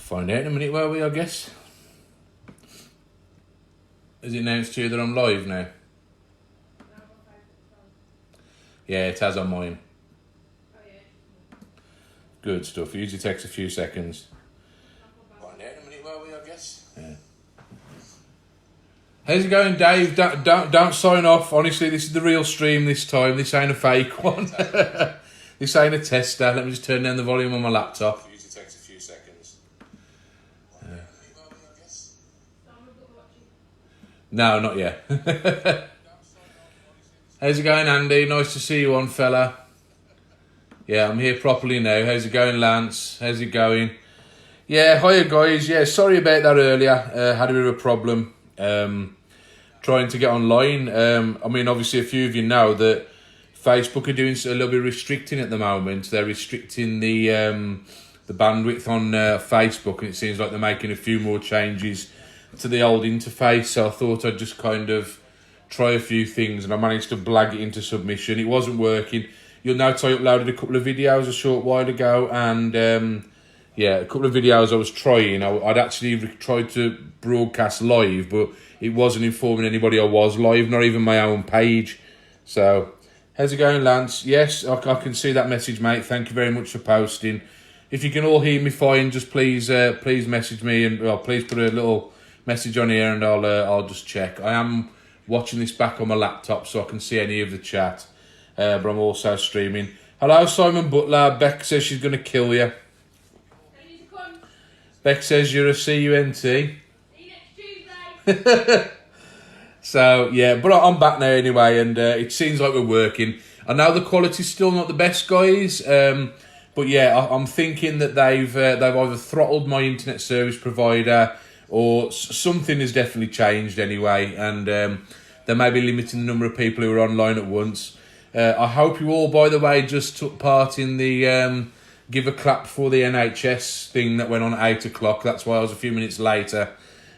Find out in a minute, where we, I guess. Is it announced to you that I'm live now? Yeah, it has on mine. Good stuff. It usually takes a few seconds. Find out in a minute, where we, I guess. Yeah. How's it going, Dave? Don't sign off. Honestly, this is the real stream this time. This ain't a fake one. This ain't a tester. Let me just turn down the volume on my laptop. It usually takes a few seconds. No, not yet. How's it going, Andy? Nice to see you on, fella. Yeah, I'm here properly now. How's it going, Lance? How's it going? Yeah, hiya, guys. Yeah, sorry about that earlier. Had a bit of a problem trying to get online. I mean, obviously, a few of you know that Facebook are doing a little bit restricting at the moment. They're restricting the bandwidth on Facebook, and it seems like they're making a few more changes to the old interface. So I thought I'd just kind of try a few things, and I managed to blag it into submission. It wasn't working. You'll notice I uploaded a couple of videos a short while ago, and yeah, a couple of videos I was trying. I'd actually tried to broadcast live, but it wasn't informing anybody I was live, not even my own page. So, how's it going, Lance? Yes, I can see that message, mate. Thank you very much for posting. If you can all hear me fine, just please message me, and well, please put a little message on here, and I'll just check. I am watching this back on my laptop, so I can see any of the chat, but I'm also streaming. Hello, Simon Butler. Beck says she's going to kill you. Beck says you're a CUNT. See you next Tuesday. So, yeah, but I'm back now anyway, and it seems like we're working. I know the quality's still not the best, guys, but yeah, I'm thinking that they've either throttled my internet service provider, or something has definitely changed anyway, and they may be limiting the number of people who are online at once. I hope you all, by the way, just took part in the give a clap for the NHS thing that went on at 8 o'clock. That's why I was a few minutes later.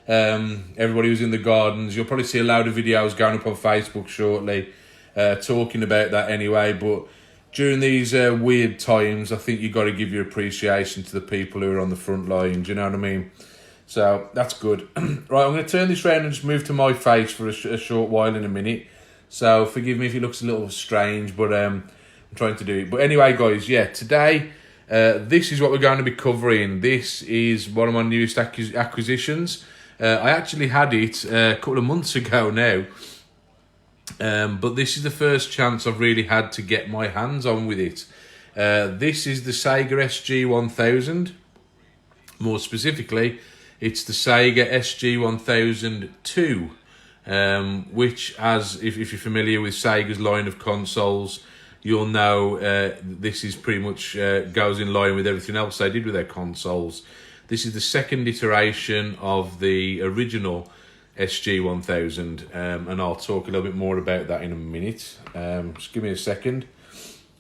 Everybody was in the gardens. You'll probably see a load of videos going up on Facebook shortly talking about that anyway. But during these weird times, I think you've got to give your appreciation to the people who are on the front line. Do you know what I mean? So that's good. Right, I'm going to turn this round and just move to my face for a short while in a minute. So forgive me if it looks a little strange, but I'm trying to do it. But anyway, guys, yeah, today this is what we're going to be covering. This is one of my newest acquisitions. I actually had it a couple of months ago now, but this is the first chance I've really had to get my hands on with it. This is the Sega SG1000. More specifically, it's the Sega SG1000-ii, which, as if you're familiar with Sega's line of consoles, you'll know this is pretty much goes in line with everything else they did with their consoles. This is the second iteration of the original SG1000, and I'll talk a little bit more about that in a minute. Just give me a second.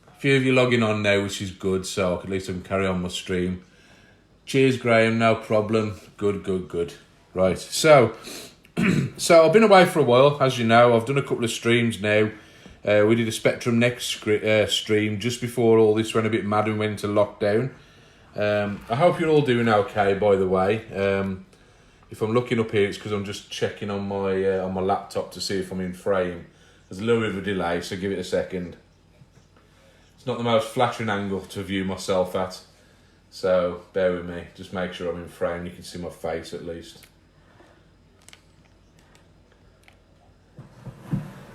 A few of you logging on now, which is good, so at least I can carry on my stream. Cheers, Graham, no problem. Good. Right, so I've been away for a while, as you know. I've done a couple of streams now. We did a Spectrum Next stream just before all this went a bit mad and went into lockdown. I hope you're all doing okay, by the way. If I'm looking up here, it's because I'm just checking on my laptop to see if I'm in frame. There's a little bit of a delay, so give it a second. It's not the most flattering angle to view myself at, so bear with me. Just make sure I'm in frame. You can see my face at least.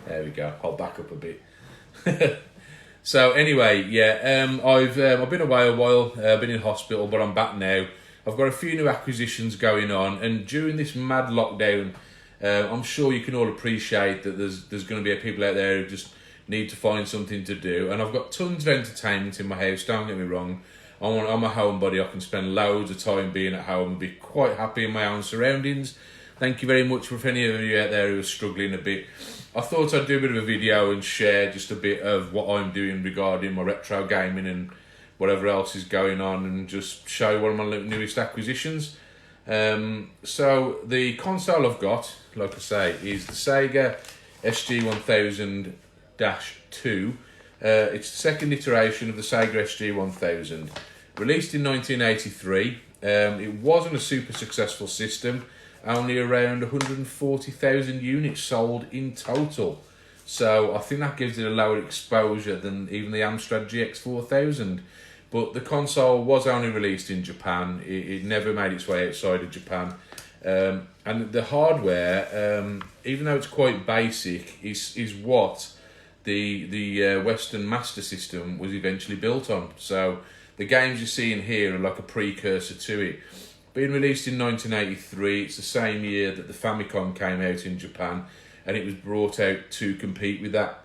There we go. I'll back up a bit. So anyway, yeah, I've been away a while. I've been in hospital, but I'm back now. I've got a few new acquisitions going on, and during this mad lockdown, I'm sure you can all appreciate that there's going to be people out there who just need to find something to do. And I've got tons of entertainment in my house. Don't get me wrong. I'm a homebody. I can spend loads of time being at home and be quite happy in my own surroundings. Thank you very much for any of you out there who are struggling a bit. I thought I'd do a bit of a video and share just a bit of what I'm doing regarding my retro gaming and whatever else is going on, and just show one of my newest acquisitions. So the console I've got, like I say, is the Sega SG1000-ii. It's the second iteration of the Sega SG1000. Released in 1983, It wasn't a super successful system. Only around 140,000 units sold in total. So I think that gives it a lower exposure than even the Amstrad GX4000. But the console was only released in Japan. It never made its way outside of Japan. And the hardware, even though it's quite basic, is what the Western Master System was eventually built on. So the games you see in here are like a precursor to it. Being released in 1983, it's the same year that the Famicom came out in Japan, and it was brought out to compete with that.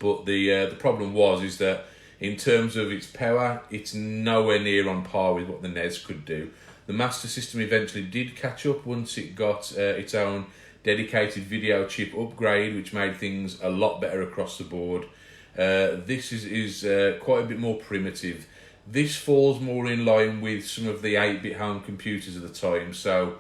But the problem is that in terms of its power, it's nowhere near on par with what the NES could do. The Master System eventually did catch up once it got its own dedicated video chip upgrade, which made things a lot better across the board. This is quite a bit more primitive. This falls more in line with some of the 8-bit home computers of the time. So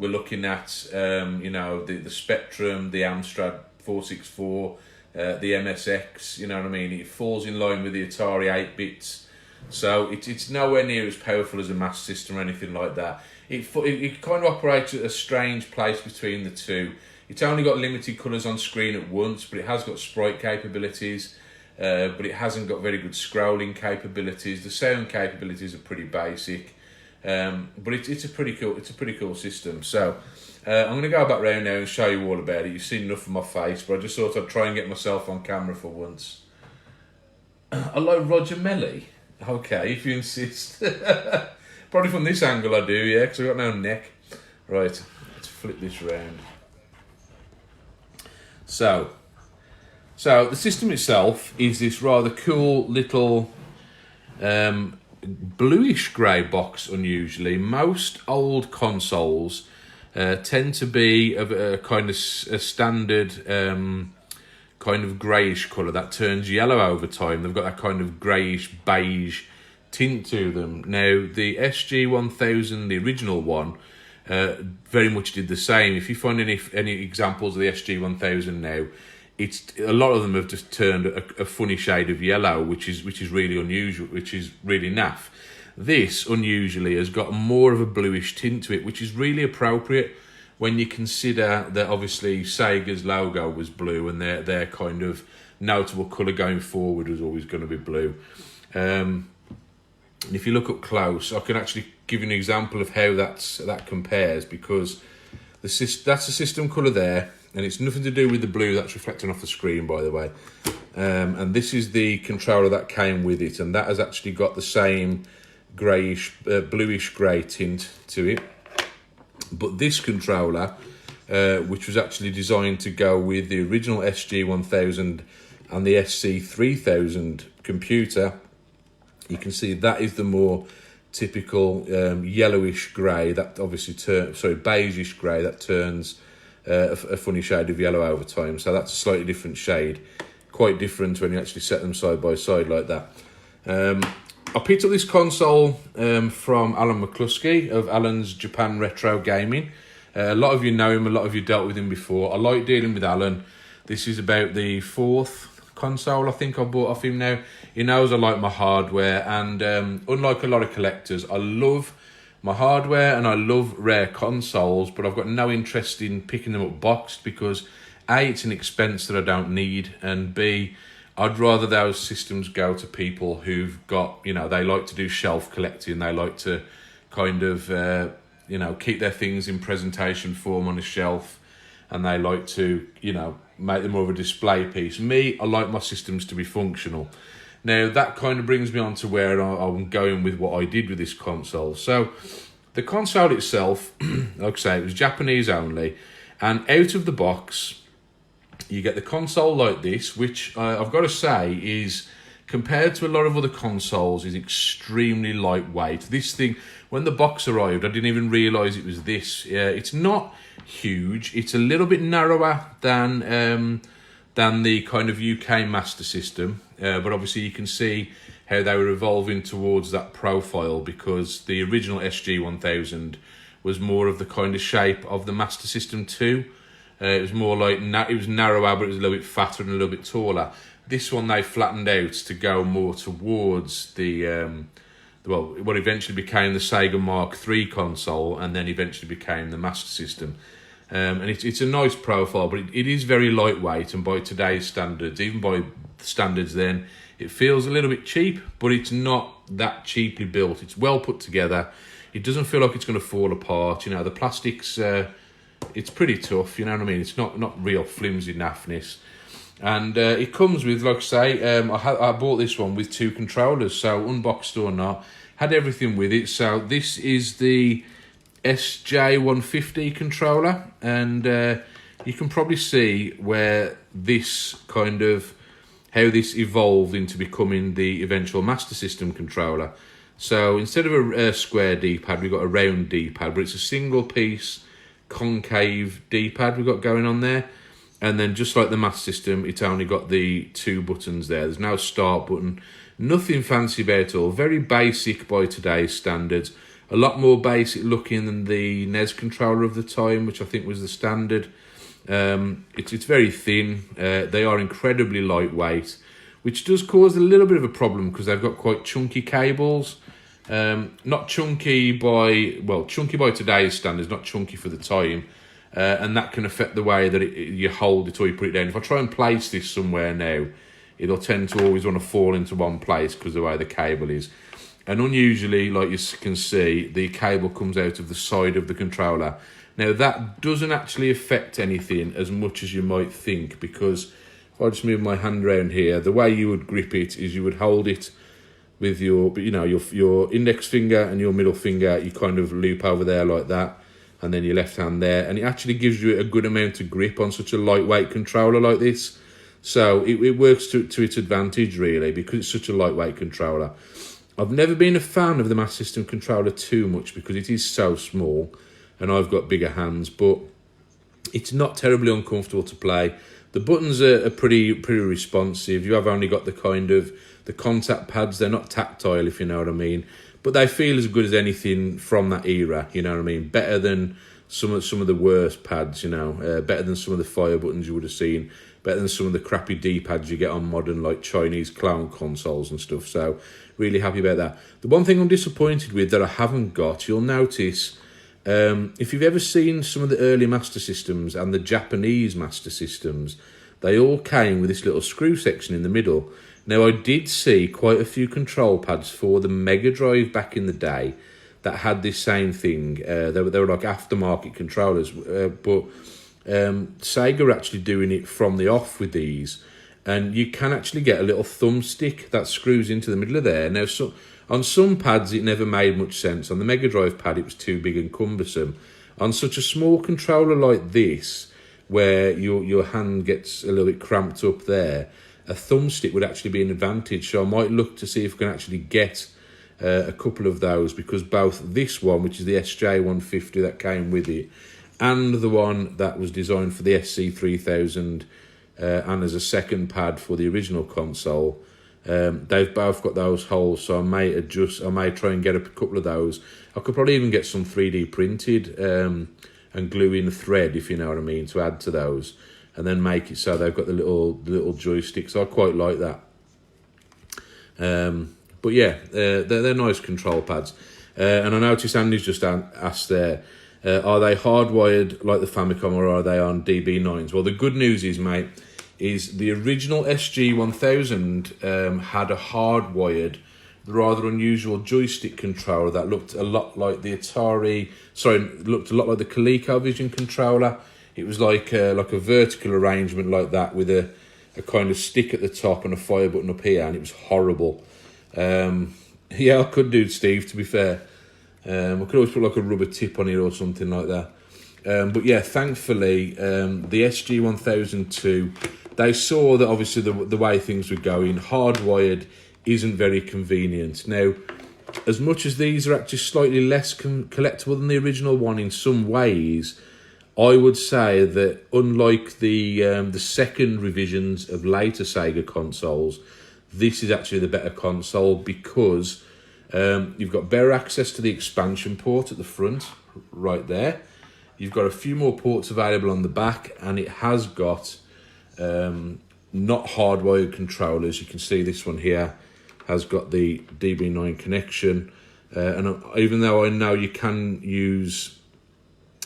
we're looking at the Spectrum, the Amstrad 464, the MSX. You know what I mean? It falls in line with the Atari 8-bits. So it's nowhere near as powerful as a Master System or anything like that. It kind of operates at a strange place between the two. It's only got limited colours on screen at once, but it has got sprite capabilities. But it hasn't got very good scrolling capabilities. The sound capabilities are pretty basic, but it's a pretty cool system. So I'm going to go back round now and show you all about it. You've seen enough of my face, but I just thought I'd try and get myself on camera for once. I like Roger Melly. Okay, if you insist. Probably from this angle I do, yeah, because I've got no neck. Right, let's flip this round. So the system itself is this rather cool little bluish grey box, unusually. Most old consoles tend to be of a kind of a standard kind of greyish colour that turns yellow over time. They've got that kind of greyish beige tint to them. Now, the SG1000, the original one, very much did the same. If you find any examples of the SG1000 now, a lot of them have just turned a funny shade of yellow, which is really unusual, which is really naff. This, unusually, has got more of a bluish tint to it, which is really appropriate when you consider that obviously Sega's logo was blue and their kind of notable colour going forward was always going to be blue. And if you look up close, I can actually give you an example of how that compares, because that's the system colour there. And it's nothing to do with the blue that's reflecting off the screen, by the way. And this is the controller that came with it, and that has actually got the same greyish, bluish grey tint to it. But this controller, which was actually designed to go with the original SG1000 and the SC3000 computer, you can see that is the more typical yellowish grey, that obviously beigeish grey that turns a funny shade of yellow over time. So that's a slightly different shade, quite different when you actually set them side by side like that. I picked up this console from Alan McCluskey of Alan's Japan Retro Gaming. A lot of you know him, a lot of you dealt with him before. I like dealing with Alan. This is about the 4th console I think I bought off him now. He knows I like my hardware, and unlike a lot of collectors, I love my hardware and I love rare consoles, but I've got no interest in picking them up boxed because A, it's an expense that I don't need, and B, I'd rather those systems go to people who've got, they like to do shelf collecting, they like to kind of, keep their things in presentation form on a shelf, and they like to, make them more of a display piece. Me, I like my systems to be functional. Now, that kind of brings me on to where I'm going with what I did with this console. So, the console itself, like I say, it was Japanese only, and out of the box, you get the console like this, which I've got to say is, compared to a lot of other consoles, is extremely lightweight. This thing, when the box arrived, I didn't even realise it was this. It's not huge. It's a little bit narrower than the kind of UK Master System, but obviously you can see how they were evolving towards that profile, because the original SG1000 was more of the kind of shape of the Master System 2. It was more like, it was narrower, but it was a little bit fatter and a little bit taller. This one they flattened out to go more towards the well, what eventually became the Sega Mark III console, and then eventually became the Master System. And it's a nice profile, but it is very lightweight, and by today's standards, even by standards then, it feels a little bit cheap, but it's not that cheaply built. It's well put together. It doesn't feel like it's going to fall apart. You know, the plastic's, it's pretty tough, you know what I mean? It's not real flimsy naffness. And it comes with, like I say, I bought this one with 2 controllers, so unboxed or not, had everything with it. So this is the SG1000-ii controller, and you can probably see where this kind of, how this evolved into becoming the eventual Master System controller. So instead of a square D-pad, we've got a round D-pad, but it's a single piece concave D-pad we've got going on there. And then just like the Master System, it's only got the 2 buttons there. There's no start button, nothing fancy about it all. Very basic by today's standards. A lot more basic looking than the NES controller of the time, which I think was the standard. It's very thin. They are incredibly lightweight, which does cause a little bit of a problem because they've got quite chunky cables. Not chunky by, well, chunky by today's standards, not chunky for the time. And that can affect the way that you hold it or you put it down. If I try and place this somewhere now, it'll tend to always want to fall into one place because of the way the cable is. And unusually, like you can see, the cable comes out of the side of the controller. Now, that doesn't actually affect anything as much as you might think, because if I just move my hand around here, the way you would grip it is you would hold it with your, you know, your index finger and your middle finger. You kind of loop over there like that, and then your left hand there, and it actually gives you a good amount of grip on such a lightweight controller like this. So it works to its advantage, really, because it's such a lightweight controller. I've never been a fan of the Master System controller too much because it is so small, and I've got bigger hands, but it's not terribly uncomfortable to play. The buttons are pretty responsive. You have only got the kind of the contact pads. They're not tactile, if you know what I mean. But they feel as good as anything from that era, you know what I mean? Better than some of the worst pads, you know. Better than some of the fire buttons you would have seen. Better than some of the crappy D-pads you get on modern, like, Chinese clone consoles and stuff. So, really happy about that. The one thing I'm disappointed with that I haven't got, you'll notice, if you've ever seen some of the early Master Systems and the Japanese Master Systems, they all came with this little screw section in the middle. Now, I did see quite a few control pads for the Mega Drive back in the day that had this same thing. They were like aftermarket controllers, but Sega are actually doing it from the off with these. And you can actually get a little thumbstick that screws into the middle of there. Now, so, on some pads, it never made much sense. On the Mega Drive pad, it was too big and cumbersome. On such a small controller like this, where your hand gets a little bit cramped up there, a thumbstick would actually be an advantage. So I might look to see if I can actually get a couple of those, because both this one, which is the SJ1000 that came with it, and the one that was designed for the SC3000 and as a second pad for the original console, they've both got those holes. So I may try and get a couple of those. I could probably even get some 3D printed and glue in thread, if you know what I mean, to add to those, and then make it so they've got the little joysticks. I quite like that. But yeah, they're nice control pads. And I noticed Andy's just asked there, are they hardwired like the Famicom, or are they on DB9s? Well, the good news is, mate, is the original SG1000 had a hardwired, rather unusual joystick controller that looked a lot like the looked a lot like the ColecoVision controller. It was like a vertical arrangement like that, with a kind of stick at the top and a fire button up here, and it was horrible. Yeah, I could do, Steve, to be fair. I could always put like a rubber tip on it or something like that. But yeah, thankfully, the SG1000-ii, they saw that obviously the way things were going, hardwired isn't very convenient. Now, as much as these are actually slightly less collectible than the original one in some ways, I would say that unlike the second revisions of later Sega consoles, this is actually the better console, because you've got better access to the expansion port at the front, right there. You've got a few more ports available on the back, and it has got not hardwired controllers. You can see this one here has got the DB9 connection. And even though I know you can use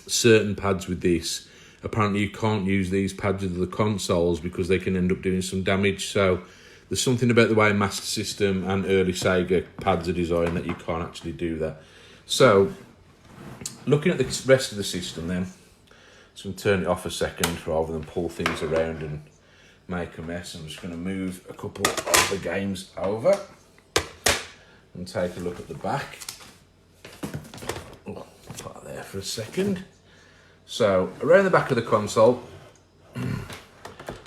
certain pads with this, apparently you can't use these pads with the consoles because they can end up doing some damage. So there's something about the way Master System and early Sega pads are designed that you can't actually do that. So looking at the rest of the system then, just going to turn it off a second rather than pull things around and make a mess. I'm just going to move a couple of the games over and take a look at the back. Oh, put that there for a second. So around the back of the console,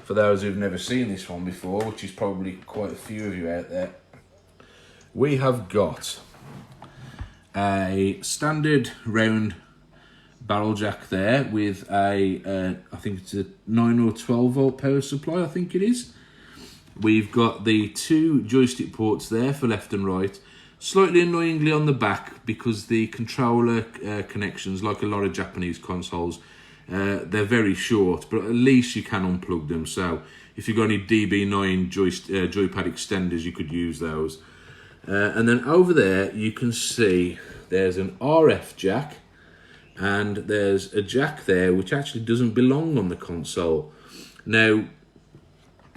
for those who've never seen this one before, which is probably quite a few of you out there, we have got a standard round barrel jack there with a, I think it's a 9 or 12 volt power supply, I think it is. We've got the two joystick ports there for left and right. Slightly annoyingly on the back because the controller connections, like a lot of Japanese consoles, they're very short, but at least you can unplug them. So if you've got any DB9 joypad extenders, you could use those. And then over there, you can see there's an RF jack, and there's a jack there which actually doesn't belong on the console. Now,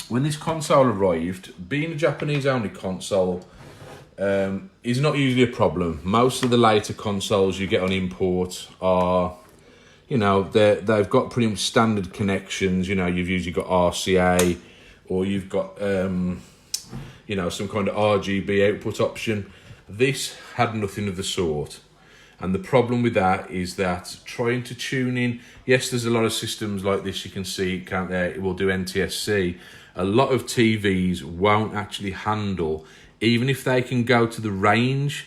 when this console arrived, being a Japanese-only console, is not usually a problem. Most of the later consoles you get on import are, you know, they've got pretty much standard connections. You know, you've usually got RCA, or you've got, you know, some kind of RGB output option. This had nothing of the sort. And the problem with that is that trying to tune in, yes, there's a lot of systems like this you can see, can't there? It will do NTSC. A lot of TVs won't actually handle, even if they can go to the range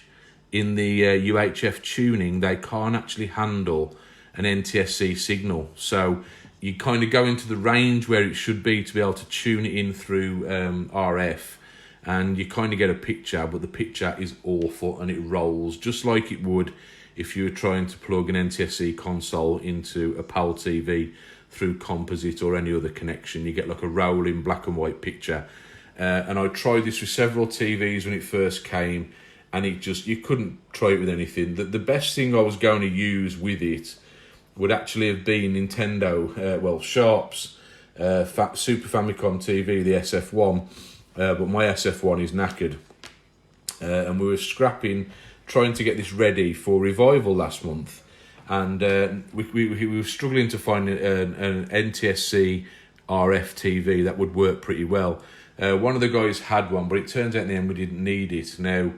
in the UHF tuning, they can't actually handle an NTSC signal. So you kind of go into the range where it should be to be able to tune it in through RF, and you kind of get a picture, but the picture is awful and it rolls just like it would if you were trying to plug an NTSC console into a PAL TV through composite or any other connection. You get like a rolling black and white picture. And I tried this with several TVs when it first came, and it just, you couldn't try it with anything. The best thing I was going to use with it would actually have been Nintendo, well, Sharp's Super Famicom TV, the SF1, but my SF1 is knackered. And we were scrapping, trying to get this ready for revival last month, and we were struggling to find an NTSC RF TV that would work pretty well. One of the guys had one, but it turns out in the end we didn't need it. Now,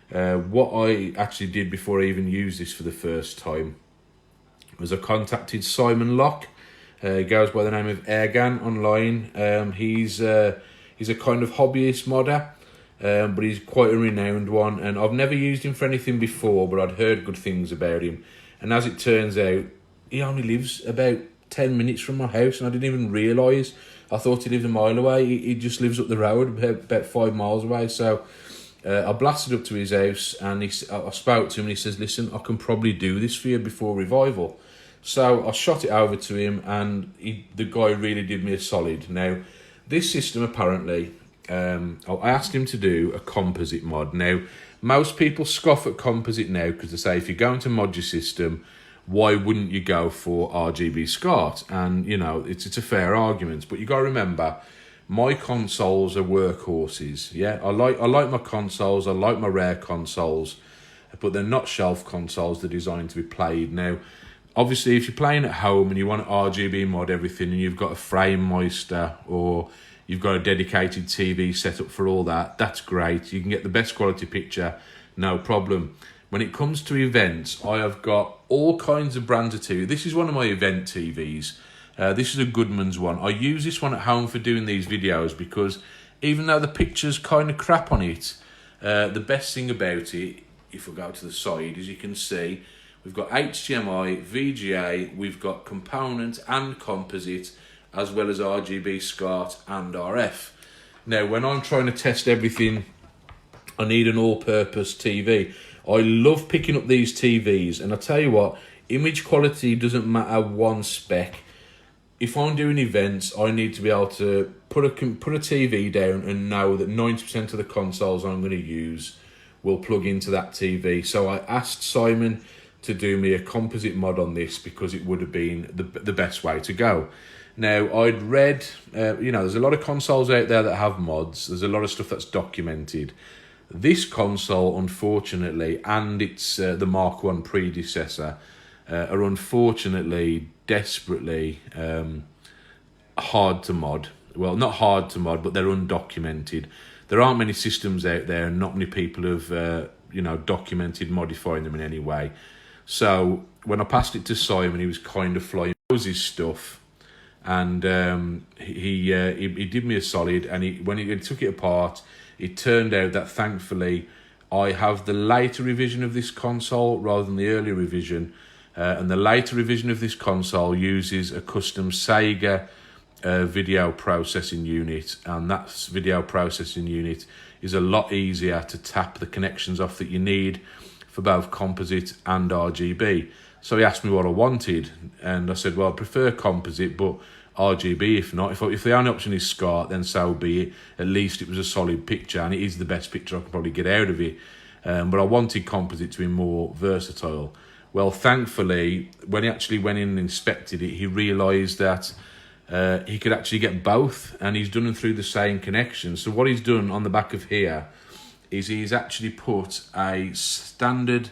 what I actually did before I even used this for the first time was I contacted Simon Locke. He goes by the name of Airgan online. He's a kind of hobbyist modder, but he's quite a renowned one, and I've never used him for anything before, but I'd heard good things about him. And as it turns out, he only lives about 10 minutes from my house, and I didn't even realise. I thought he lived a mile away. He just lives up the road, about 5 miles away. So I blasted up to his house, and I spoke to him, and he says, listen, I can probably do this for you before revival. So I shot it over to him, and the guy really did me a solid. Now, this system apparently, I asked him to do a composite mod. Now, most people scoff at composite now because they say if you're going to mod your system, why wouldn't you go for RGB SCART? And, you know, it's a fair argument. But you got to remember, my consoles are workhorses. Yeah, I like my consoles. I like my rare consoles. But they're not shelf consoles. They're designed to be played. Now, obviously, if you're playing at home and you want to RGB mod everything and you've got a frame meister or you've got a dedicated TV set up for all that, that's great. You can get the best quality picture, no problem. When it comes to events, I have got all kinds of brands of TV. This is one of my event TVs. This is a Goodman's one. I use this one at home for doing these videos because even though the picture's kind of crap on it, the best thing about it, if we go to the side, as you can see, we've got HDMI, VGA, we've got component and composite, as well as RGB, SCART and RF. Now, when I'm trying to test everything, I need an all-purpose TV. I love picking up these TVs, and I tell you what, image quality doesn't matter one speck. if I'm doing events, I need to be able to put a TV down and know that 90% of the consoles I'm going to use will plug into that TV. So I asked Simon to do me a composite mod on this because it would have been the best way to go. Now, I'd read, there's a lot of consoles out there that have mods. There's a lot of stuff that's documented. This console, unfortunately, and its the Mark 1 predecessor, are unfortunately desperately hard to mod. Well, not hard to mod, but they're undocumented. There aren't many systems out there, and not many people have documented modifying them in any way. So when I passed it to Simon, he was kind of flying. He knows his stuff, and he did me a solid. And when he took it apart, it turned out that thankfully I have the later revision of this console rather than the earlier revision. And the later revision of this console uses a custom Sega video processing unit, and that video processing unit is a lot easier to tap the connections off that you need for both composite and RGB. So he asked me what I wanted, and I said, well, I prefer composite, but RGB if not. If the only option is SCART, then so be it. At least it was a solid picture, and it is the best picture I could probably get out of it. But I wanted composite to be more versatile. Well, thankfully, when he actually went in and inspected it, he realised that he could actually get both, and he's done them through the same connection. So what he's done on the back of here is he's actually put a standard,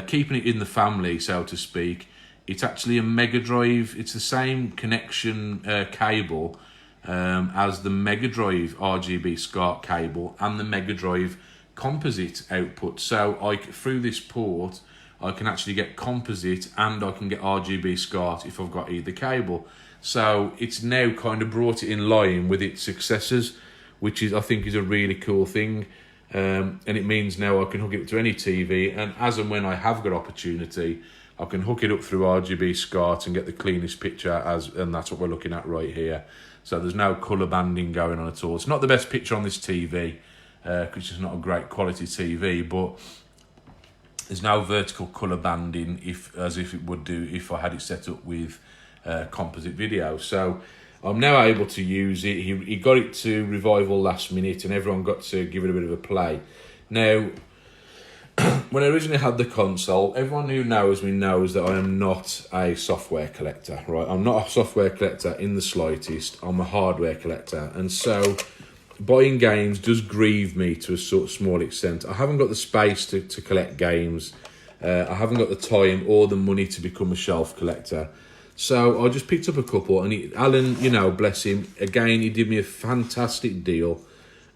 keeping it in the family, so to speak. It's actually a Mega Drive. It's the same connection cable as the Mega Drive RGB SCART cable and the Mega Drive composite output. So through this port, I can actually get composite and I can get RGB SCART if I've got either cable. So it's now kind of brought it in line with its successors, which I think is a really cool thing. And it means now I can hook it to any TV, and as and when I have got opportunity, I can hook it up through RGB SCART and get the cleanest picture, and that's what we're looking at right here. So there's no colour banding going on at all. It's not the best picture on this TV, because it's not a great quality TV, but there's no vertical colour banding as if it would do if I had it set up with composite video. So I'm now able to use it. He got it to Revival last minute, and everyone got to give it a bit of a play. Now, when I originally had the console, everyone who knows me knows that I am not a software collector, right? I'm not a software collector in the slightest. I'm a hardware collector. And so buying games does grieve me to a sort of small extent. I haven't got the space to collect games. I haven't got the time or the money to become a shelf collector. So I just picked up a couple, and Alan, bless him, again, he did me a fantastic deal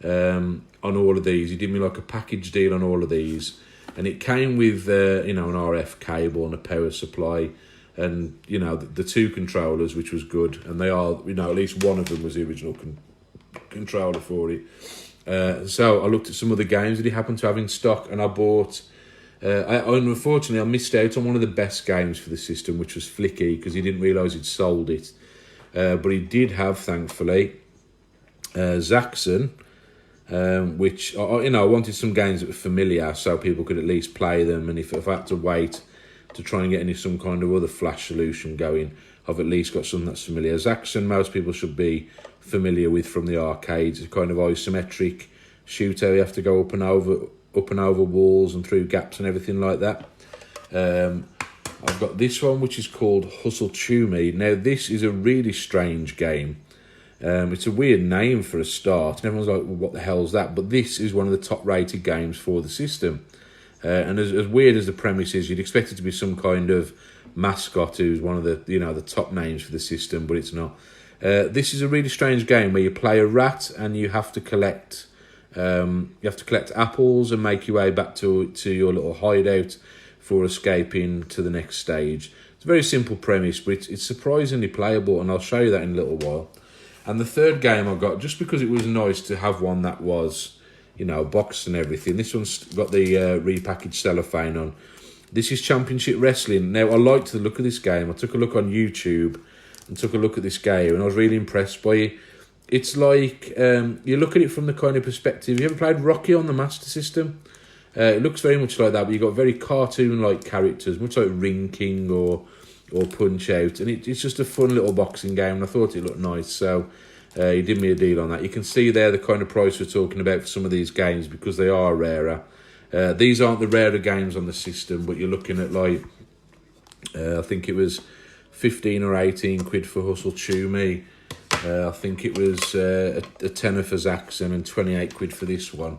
on all of these. He did me like a package deal on all of these, and it came with an RF cable and a power supply, and the two controllers, which was good, and they are, at least one of them was the original controller for it. So I looked at some of the games that he happened to have in stock, and I bought. Unfortunately, I missed out on one of the best games for the system, which was Flicky, because he didn't realise he'd sold it. But he did have, thankfully, Zaxxon, which I wanted some games that were familiar, so people could at least play them. And if I had to wait to try and get some kind of other flash solution going, I've at least got something that's familiar. Zaxxon, most people should be familiar with from the arcades. It's a kind of isometric shooter. You have to go up and over walls and through gaps and everything like that. I've got this one, which is called Hustle Chew Me. Now, this is a really strange game. It's a weird name for a start, and everyone's like, well, what the hell's that? But this is one of the top-rated games for the system. And as weird as the premise is, you'd expect it to be some kind of mascot who's one of the top names for the system, but it's not. This is a really strange game where you play a rat and you have to collect apples and make your way back to your little hideout for escaping to the next stage. It's a very simple premise, but it's surprisingly playable, and I'll show you that in a little while. And the third game I got, just because it was nice to have one that was, boxed and everything. This one's got the repackaged cellophane on. This is Championship Wrestling. Now, I liked the look of this game. I took a look on YouTube and took a look at this game, and I was really impressed by it. It's like, you look at it from the kind of perspective. You ever played Rocky on the Master System? It looks very much like that, but you've got very cartoon-like characters, much like Ring King or or Punch Out, and it's just a fun little boxing game, and I thought it looked nice, so he did me a deal on that. You can see there the kind of price we're talking about for some of these games, because they are rarer. These aren't the rarer games on the system, but you're looking at like, I think it was 15 or 18 quid for Hustle Chew Me. I think it was a tenner for Zaxxon and 28 quid for this one.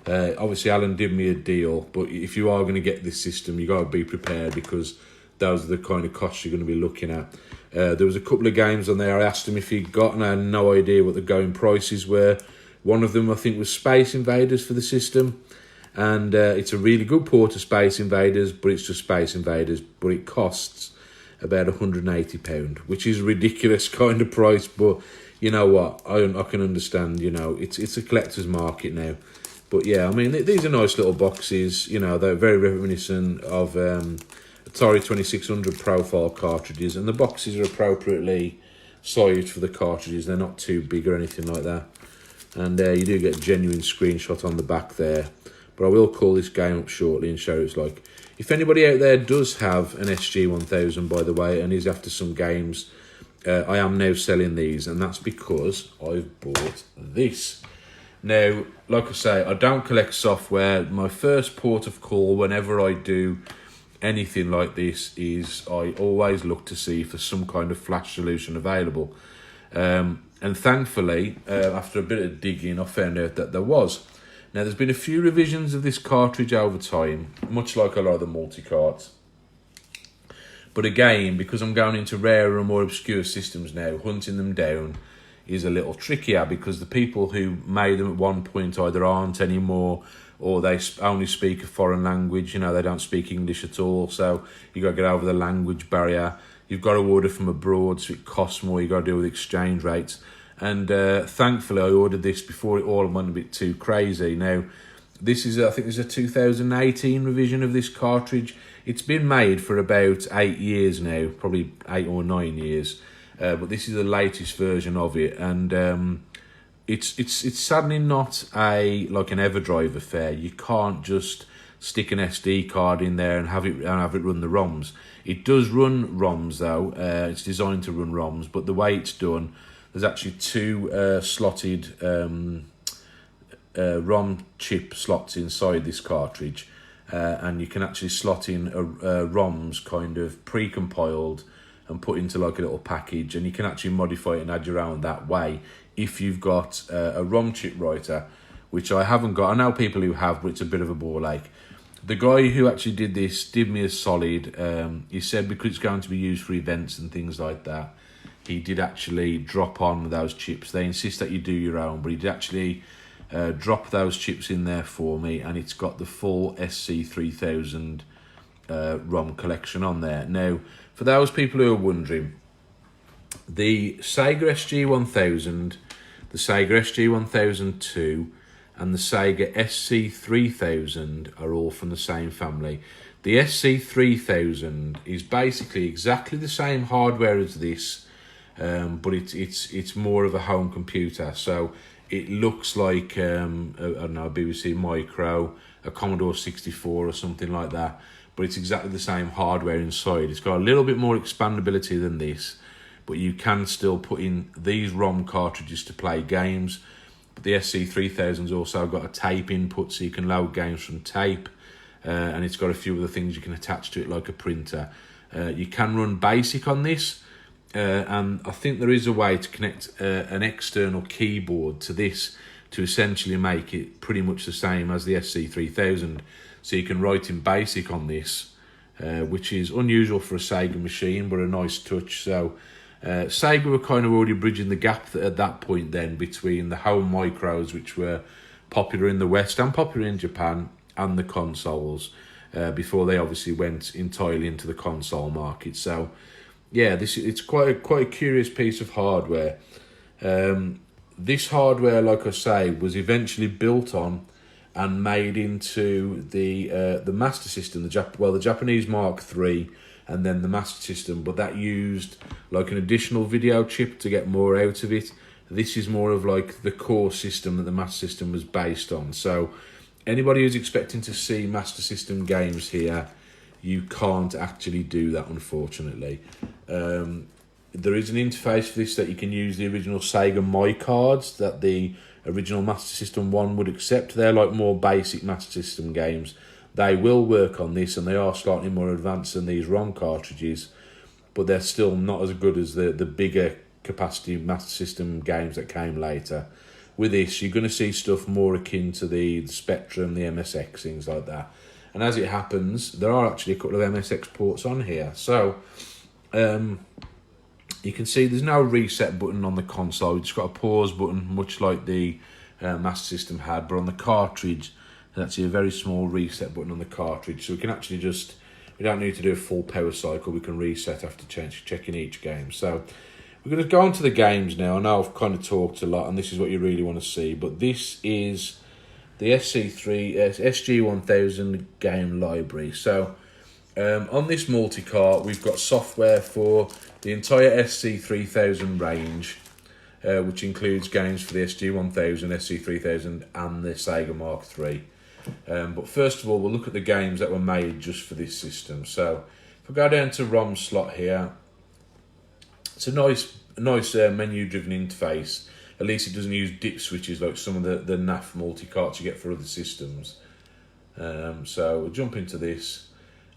Obviously, Alan did me a deal, but if you are going to get this system, you got to be prepared, because those are the kind of costs you're going to be looking at. There was a couple of games on there. I asked him if he'd got, and I had no idea what the going prices were. One of them, I think, was Space Invaders for the system, and it's a really good port of Space Invaders, but it's just Space Invaders, but it costs about £180, which is a ridiculous kind of price, but you know what, I can understand, you know, it's a collector's market now. But yeah, I mean, these are nice little boxes, you know, they're very reminiscent of Atari 2600 profile cartridges, and the boxes are appropriately sized for the cartridges, they're not too big or anything like that. And you do get a genuine screenshot on the back there, but I will call this game up shortly and show you what it's like. If anybody out there does have an SG1000, by the way, and is after some games, I am now selling these, and that's because I've bought this. Now, like I say, I don't collect software. My first port of call whenever I do anything like this is I always look to see if there's some kind of flash solution available. And thankfully, after a bit of digging, I found out that there was. Now, there's been a few revisions of this cartridge over time, much like a lot of the multi-carts. But again, because I'm going into rarer and more obscure systems now, hunting them down is a little trickier, because the people who made them at one point either aren't anymore, or they only speak a foreign language, you know, they don't speak English at all, so you got to get over the language barrier. You've got to order from abroad, so it costs more, you got to deal with exchange rates. And thankfully, I ordered this before it all went a bit too crazy. Now, this is, I think, this is a 2018 revision of this cartridge. It's been made for about 8 years now, probably 8 or 9 years. But this is the latest version of it, and it's sadly not like an EverDrive affair. You can't just stick an SD card in there and have it run the ROMs. It does run ROMs though. It's designed to run ROMs, but the way it's done, there's actually two slotted ROM chip slots inside this cartridge, and you can actually slot in ROMs kind of pre-compiled and put into like a little package, and you can actually modify it and add your own that way if you've got a ROM chip writer, which I haven't got. I know people who have, but it's a bit of a ball ache. The guy who actually did this did me a solid. He said because it's going to be used for events and things like that, he did actually drop on those chips. They insist that you do your own, but he did actually drop those chips in there for me, and it's got the full SC3000 ROM collection on there. Now, for those people who are wondering, the Sega SG1000, the Sega SG1000-ii, and the Sega SC3000 are all from the same family. The SC3000 is basically exactly the same hardware as this, but it's more of a home computer. So it looks like I don't know, a BBC Micro, a Commodore 64 or something like that. But it's exactly the same hardware inside. It's got a little bit more expandability than this, but you can still put in these ROM cartridges to play games. But the SC3000's also got a tape input, so you can load games from tape, and it's got a few other things you can attach to it, like a printer. You can run BASIC on this, and I think there is a way to connect an external keyboard to this to essentially make it pretty much the same as the SC3000. So you can write in BASIC on this, which is unusual for a Sega machine, but a nice touch. So Sega were kind of already bridging the gap at that point then between the home micros, which were popular in the West and popular in Japan, and the consoles, before they obviously went entirely into the console market. So yeah, it's quite a curious piece of hardware. This hardware, like I say, was eventually built on and made into the Master System, the Japanese Mark III, and then the Master System, but that used like an additional video chip to get more out of it. This is more of like the core system that the Master System was based on. So anybody who's expecting to see Master System games here, you can't actually do that, unfortunately. There is an interface for this that you can use the original Sega My cards that the original Master System 1 would accept. They're like more basic Master System games. They will work on this, and they are slightly more advanced than these ROM cartridges, but they're still not as good as the bigger capacity Master System games that came later. With this, you're going to see stuff more akin to the Spectrum, the MSX, things like that. And as it happens, there are actually a couple of MSX ports on here. So, you can see there's no reset button on the console. It's got a pause button, much like the Master System had. But on the cartridge, there's actually a very small reset button on the cartridge. So we can actually just, we don't need to do a full power cycle. We can reset after checking each game. So we're going to go on to the games now. I know I've kind of talked a lot, and this is what you really want to see. But this is the SG1000 game library. So on this multi-cart, we've got software for the entire SC3000 range, which includes games for the SG1000, SC3000 and the Sega Mark III. But first of all, we'll look at the games that were made just for this system. So if I go down to ROM slot here, it's a nice menu-driven interface. At least it doesn't use dip switches like some of the NAF multi-carts you get for other systems. So we'll jump into this,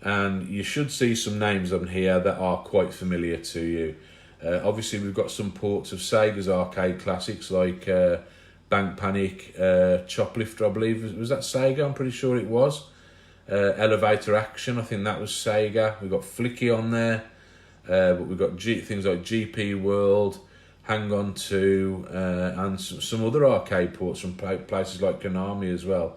and you should see some names on here that are quite familiar to you. Obviously, we've got some ports of Sega's arcade classics like Bank Panic, Choplifter, I believe. Was that Sega? I'm pretty sure it was. Elevator Action, I think that was Sega. We've got Flicky on there. But we've got things like GP World, Hang On To, and some other arcade ports from places like Konami as well.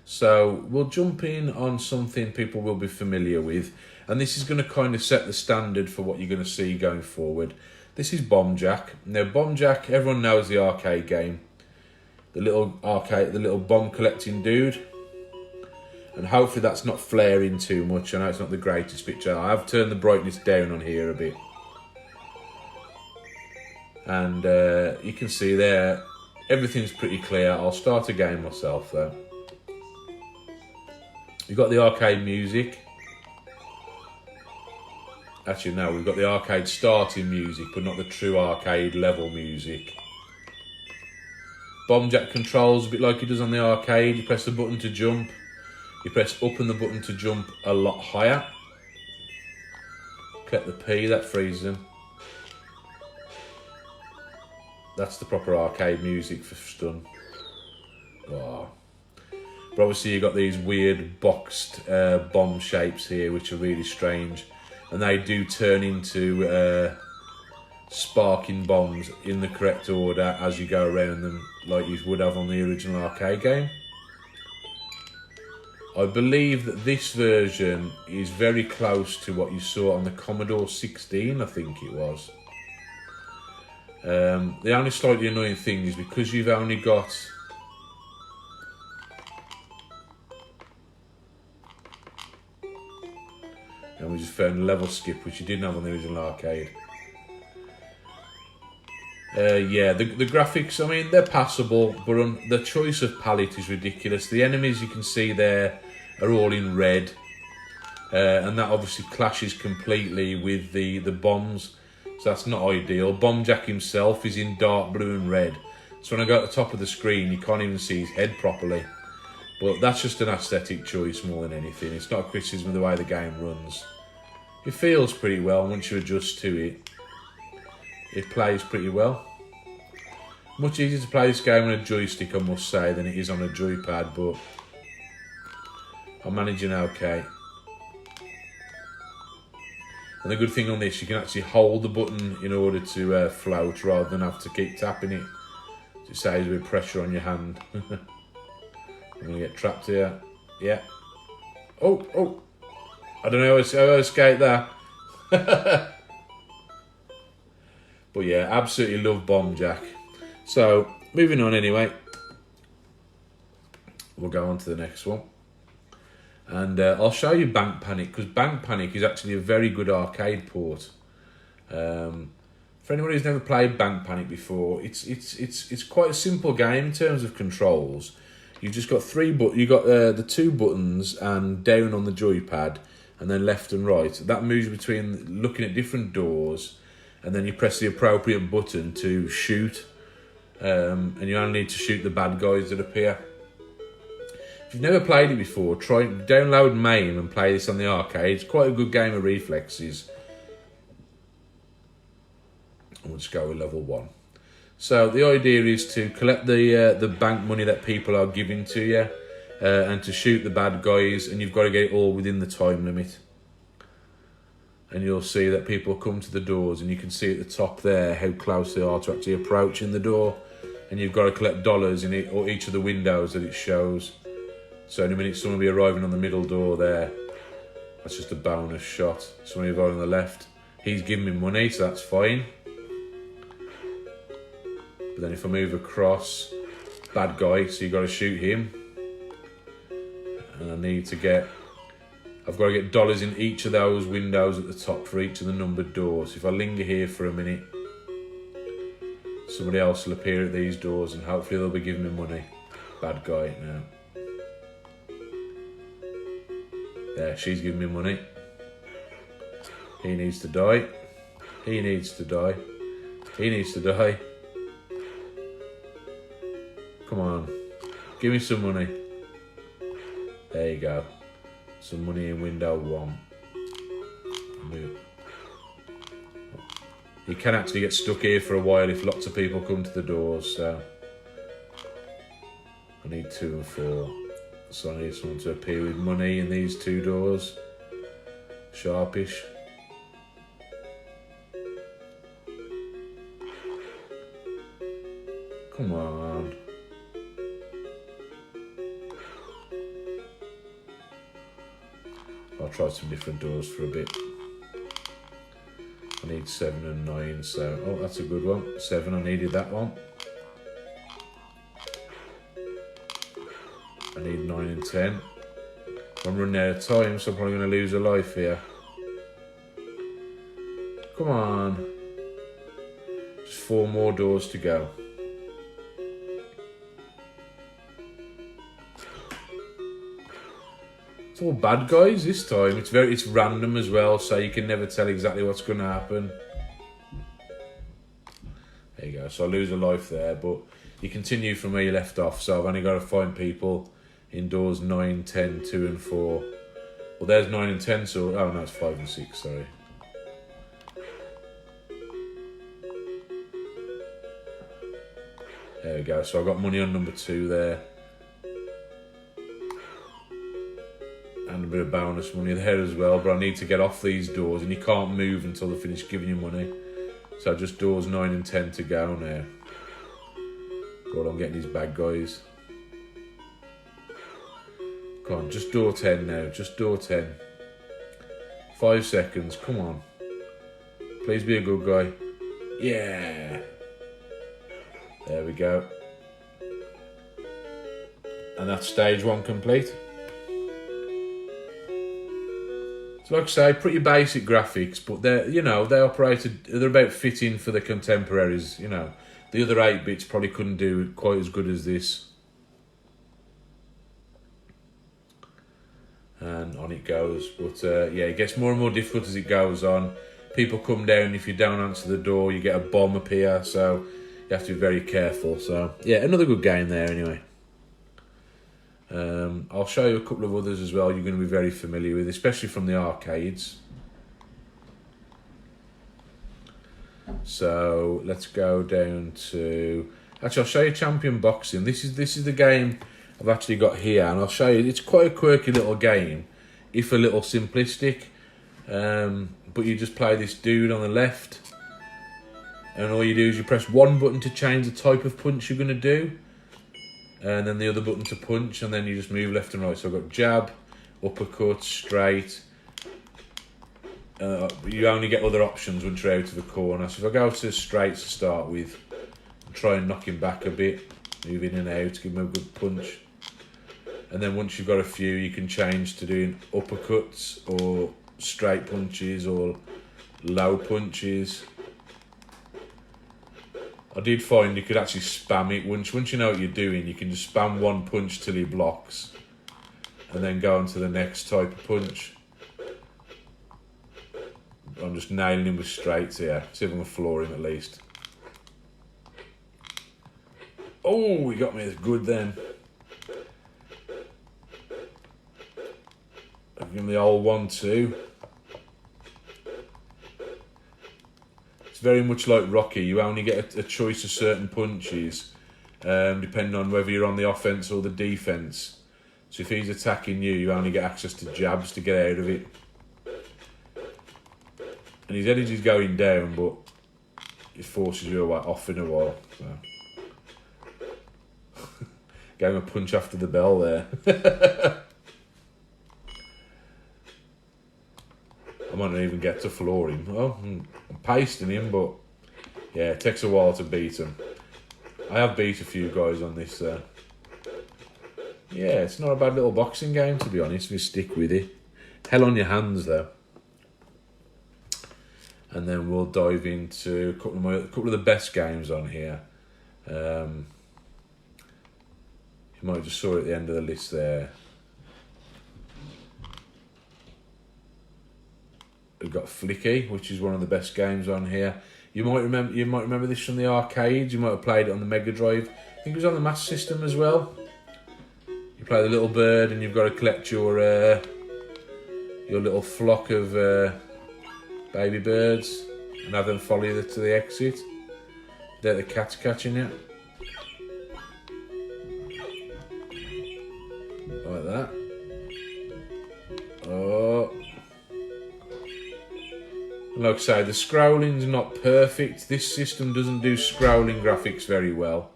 So we'll jump in on something people will be familiar with, and this is going to kind of set the standard for what you're going to see going forward. This is Bomb Jack. Now, Bomb Jack, everyone knows the arcade game. The little bomb collecting dude. And hopefully that's not flaring too much. I know it's not the greatest picture. I have turned the brightness down on here a bit. And you can see there, everything's pretty clear. I'll start a game myself though. You've got the arcade music. Actually, no, we've got the arcade starting music, but not the true arcade level music. Bomb Jack controls a bit like he does on the arcade. You press the button to jump. You press up and the button to jump a lot higher. Click the P, that freezes him. That's the proper arcade music for stun. Oh. But obviously you've got these weird boxed bomb shapes here, which are really strange. And they do turn into sparking bombs in the correct order as you go around them, like you would have on the original arcade game. I believe that this version is very close to what you saw on the Commodore 16, I think it was. The only slightly annoying thing is because you've only got... And we just found a level skip, which you didn't have on the original arcade. Yeah, the graphics, I mean, they're passable, but the choice of palette is ridiculous. The enemies you can see there are all in red, and that obviously clashes completely with the bombs, so that's not ideal. Bomb Jack himself is in dark blue and red, so when I go at the top of the screen, you can't even see his head properly. But that's just an aesthetic choice more than anything. It's not a criticism of the way the game runs. It feels pretty well once you adjust to it. It plays pretty well. Much easier to play this game on a joystick, I must say, than it is on a joypad, but I'm managing okay. And the good thing on this, you can actually hold the button in order to float rather than have to keep tapping it. It saves a bit of pressure on your hand. I'm going to get trapped here. Yeah. Oh. I don't know how I escaped that. But yeah, absolutely love Bomb Jack. So, moving on anyway. We'll go on to the next one. And I'll show you Bank Panic, because Bank Panic is actually a very good arcade port. For anyone who's never played Bank Panic before, it's quite a simple game in terms of controls. You've just got the two buttons, and down on the joypad and then left and right. That moves between looking at different doors, and then you press the appropriate button to shoot, and you only need to shoot the bad guys that appear. If you've never played it before, download MAME and play this on the arcade. It's quite a good game of reflexes. And we'll just go with level 1. So the idea is to collect the bank money that people are giving to you, and to shoot the bad guys, and you've got to get it all within the time limit. And you'll see that people come to the doors, and you can see at the top there how close they are to actually approaching the door, and you've got to collect dollars in it, or each of the windows that it shows. So in a minute someone will be arriving on the middle door there. That's just a bonus shot. Somebody arriving on the left. He's giving me money, so that's fine. But then if I move across, bad guy, so you've got to shoot him. And I've got to get dollars in each of those windows at the top for each of the numbered doors. If I linger here for a minute, somebody else will appear at these doors and hopefully they'll be giving me money. Bad guy now. There, she's giving me money. He needs to die. He needs to die. He needs to die. Come on. Give me some money. There you go. Some money in window 1. You can actually get stuck here for a while if lots of people come to the doors, so I need 2 and 4. So I need someone to appear with money in these 2 doors. Sharpish. Come on. I'll try some different doors for a bit. I need 7 and 9, so... Oh, that's a good one. 7, I needed that one. I need 9 and 10. I'm running out of time, so I'm probably going to lose a life here. Come on. Just 4 more doors to go. It's all bad guys this time. It's random as well, so you can never tell exactly what's going to happen. There you go. So I lose a life there, but you continue from where you left off. So I've only got to find people in doors 9, 10, 2 and 4. Well, there's 9 and 10, so... Oh, no, it's 5 and 6, sorry. There we go. So I got money on number 2 there. And a bit of bonus money there as well, but I need to get off these doors and you can't move until they finish giving you money. So just doors 9 and 10 to go now. God, I'm getting these bad guys. Come on, just door 10 now, just door 10. 5 seconds, come on. Please be a good guy. Yeah. There we go. And that's stage 1 complete. So like I say, pretty basic graphics, but they're about fitting for the contemporaries, you know. The other 8-bits probably couldn't do quite as good as this. And on it goes, but yeah, it gets more and more difficult as it goes on. People come down, if you don't answer the door, you get a bomb appear, so you have to be very careful. So yeah, another good game there anyway. I'll show you a couple of others as well you're going to be very familiar with, especially from the arcades. So let's go down to... Actually, I'll show you Champion Boxing. This is the game I've actually got here, and I'll show you. It's quite a quirky little game, if a little simplistic. But you just play this dude on the left, and all you do is you press one button to change the type of punch you're going to do, and then the other button to punch, and then you just move left and right. So I've got jab, uppercut, straight. You only get other options once you're out of the corner. So if I go to straight to start with, and try and knock him back a bit, move in and out, give him a good punch. And then once you've got a few, you can change to doing uppercuts or straight punches or low punches. I did find you could actually spam it. Once you know what you're doing, you can just spam one punch till he blocks, and then go on to the next type of punch. I'm just nailing him with straights here. See if I can floor him at least. Oh, he got me good then. I'll give him the old 1-2. It's very much like Rocky. You only get a choice of certain punches, depending on whether you're on the offense or the defense. So if he's attacking you, you only get access to jabs to get out of it. And his energy's going down, but it forces you off in a while. So. Gave him a punch after the bell there. I might not even get to floor him. Well, I'm pasting him, but yeah, it takes a while to beat him. I have beat a few guys on this. Yeah, it's not a bad little boxing game, to be honest, if you stick with it. Hell on your hands, though. And then we'll dive into a couple of the best games on here. You might have just saw it at the end of the list there. We've got Flicky, which is one of the best games on here. You might remember this from the arcades. You might have played it on the Mega Drive. I think it was on the Master System as well. You play the little bird, and you've got to collect your little flock of baby birds and have them follow you to the exit. There, the cat's catching you. Like that. Oh. Like I say, the scrolling's not perfect. This system doesn't do scrolling graphics very well.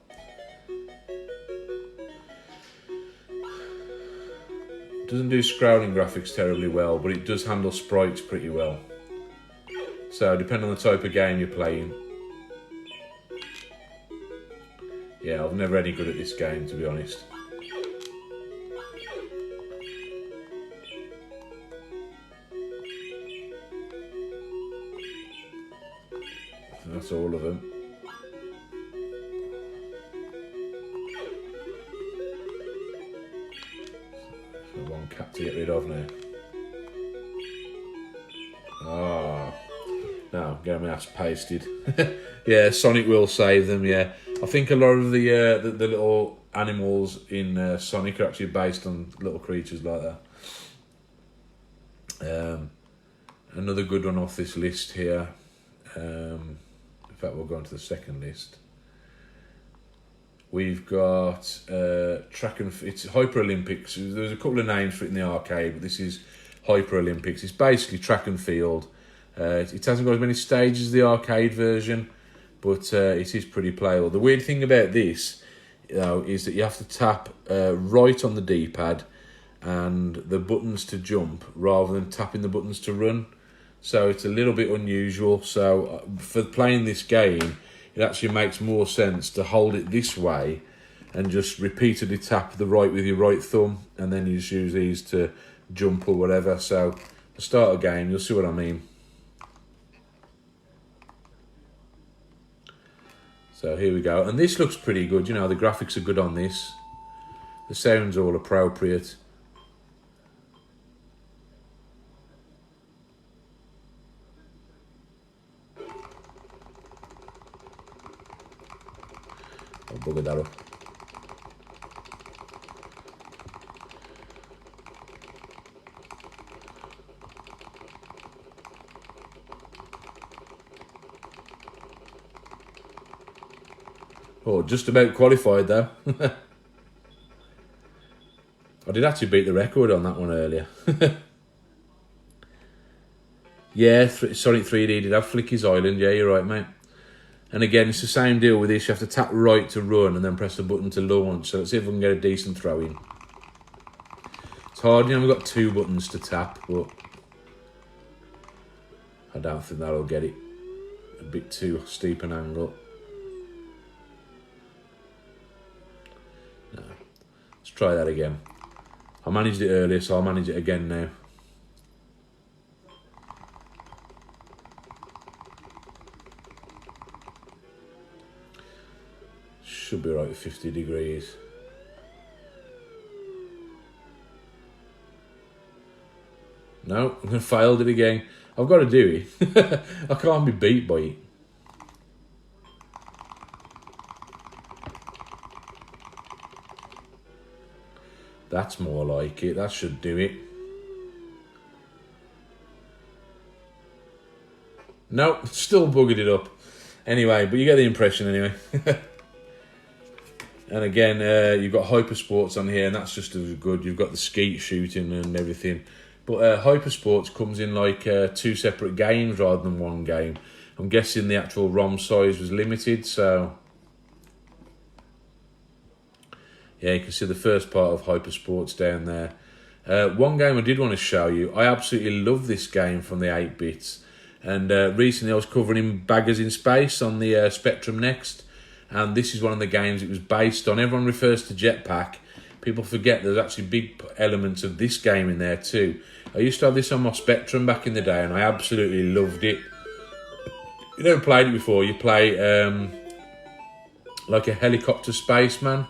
Doesn't do scrolling graphics terribly well, but it does handle sprites pretty well. So, depending on the type of game you're playing. Yeah, I've never any good at this game, to be honest. That's all of them. So one cat to get rid of now. Ah, no, get my ass pasted. Yeah, Sonic will save them. Yeah, I think a lot of the little animals in Sonic are actually based on little creatures like that. Another good one off this list here. In fact, we'll go on to the second list. We've got it's Hyper Olympics. There's a couple of names for it in the arcade, but this is Hyper Olympics. It's basically track and field. It hasn't got as many stages as the arcade version, but it is pretty playable. The weird thing about this, is that you have to tap right on the D-pad and the buttons to jump rather than tapping the buttons to run. So it's a little bit unusual. So for playing this game, it actually makes more sense to hold it this way and just repeatedly tap the right with your right thumb, and then you just use these to jump or whatever. So to start a game, you'll see what I mean. So here we go. And this looks pretty good. You know, the graphics are good on this. The sound's all appropriate. I'll bugger that up. Oh, just about qualified though. I did actually beat the record on that one earlier. Yeah, Sonic 3D did have Flicky's Island. Yeah, you're right, mate. And again, it's the same deal with this. You have to tap right to run and then press the button to launch. So let's see if we can get a decent throw in. It's hard, you know, we've got two buttons to tap, but I don't think that'll get it. A bit too steep an angle. No. Let's try that again. I managed it earlier, so I'll manage it again now. Should be right at 50 degrees. No, I failed it again. I've got to do it. I can't be beat by it. That's more like it. That should do it. Nope, still buggered it up. Anyway, but you get the impression anyway. And again, you've got Hyper Sports on here, and that's just as good. You've got the skeet shooting and everything. But Hyper Sports comes in like 2 separate games rather than 1 game. I'm guessing the actual ROM size was limited, so... Yeah, you can see the first part of Hyper Sports down there. One game I did want to show you. I absolutely love this game from the 8-bits. And recently I was covering Baggers in Space on the Spectrum Next. And this is one of the games it was based on. Everyone refers to Jetpack. People forget there's actually big elements of this game in there too. I used to have this on my Spectrum back in the day, and I absolutely loved it. You never played it before. You play like a helicopter spaceman,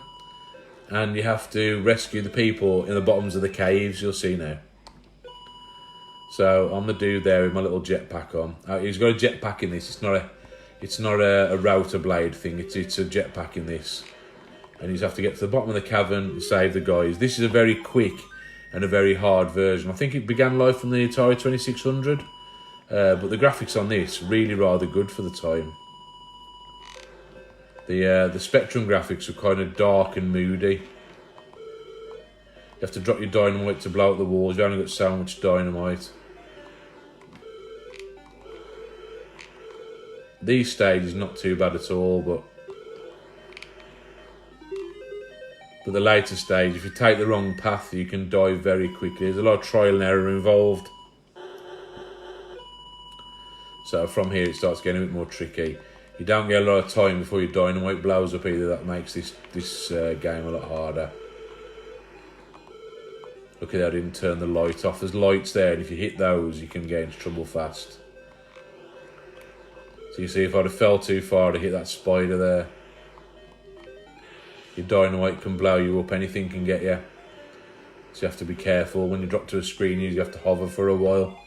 and you have to rescue the people in the bottoms of the caves. You'll see now. So I'm the dude there with my little jetpack on. He's got a jetpack in this. It's not a router blade thing. It's a jetpack in this. And you just have to get to the bottom of the cavern and save the guys. This is a very quick and a very hard version. I think it began live from the Atari 2600. But the graphics on this, really rather good for the time. The Spectrum graphics are kind of dark and moody. You have to drop your dynamite to blow up the walls. You've only got so much dynamite. These stages not too bad at all, but the later stage, if you take the wrong path, you can die very quickly. There's a lot of trial and error involved. So from here it starts getting a bit more tricky. You don't get a lot of time before your dynamite blows up either. That makes this game a lot harder. Look at that, I didn't turn the light off. There's lights there, and if you hit those, you can get into trouble fast. So you see, if I'd have fell too far to hit that spider there, your dynamite can blow you up, anything can get you. So you have to be careful. When you drop to a screen, you have to hover for a while.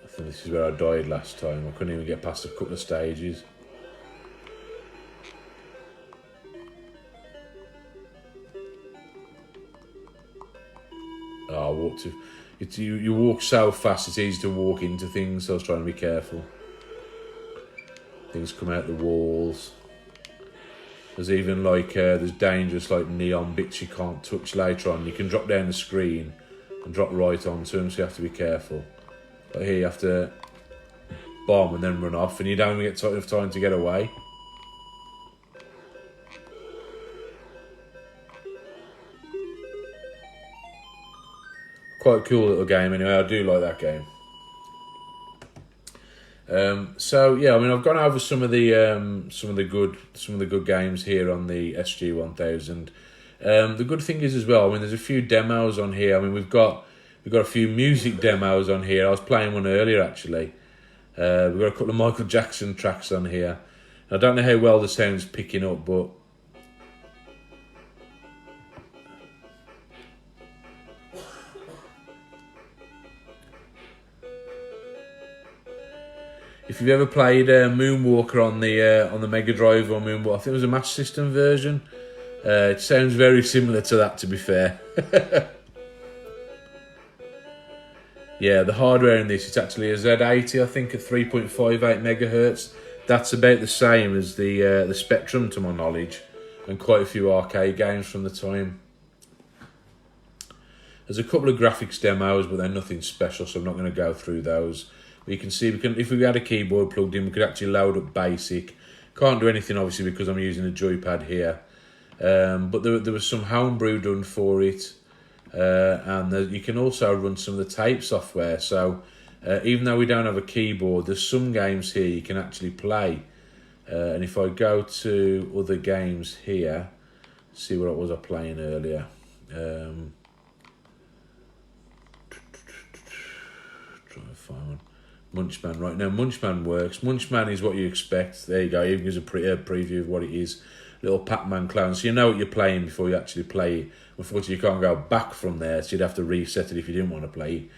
I think this is where I died last time. I couldn't even get past a couple of stages. Oh, I walked too... You walk so fast, it's easy to walk into things, so I was trying to be careful. Things come out the walls. There's even like, there's dangerous like neon bits you can't touch later on. You can drop down the screen and drop right onto them, so you have to be careful. But here you have to bomb and then run off, and you don't even get enough time to get away. Quite a cool little game anyway. I do like that game. So yeah, I mean, I've gone over some of the good games here on the SG1000. The good thing is as well, I mean, there's a few demos on here. I mean, we've got a few music demos on here. I was playing one earlier actually. We've got a couple of Michael Jackson tracks on here. I don't know how well the sound's picking up, but if you've ever played Moonwalker on the Mega Drive or Moonwalker, I think it was a Master System version. It sounds very similar to that, to be fair. Yeah, the hardware in this, it's actually a Z80, I think, at 3.58 megahertz. That's about the same as the Spectrum, to my knowledge, and quite a few arcade games from the time. There's a couple of graphics demos, but they're nothing special, so I'm not going to go through those. But you can see, if we had a keyboard plugged in, we could actually load up BASIC. Can't do anything, obviously, because I'm using a joypad here. But there was some homebrew done for it. And you can also run some of the tape software. So even though we don't have a keyboard, there's some games here you can actually play. And if I go to other games here, see what was I playing earlier. Trying to find one. Munchman. Right now, Munchman works. Munchman is what you expect. There you go. Even gives a preview of what it is. Little Pac-Man clone. So you know what you're playing before you actually play it. Unfortunately, you can't go back from there, so you'd have to reset it if you didn't want to play it.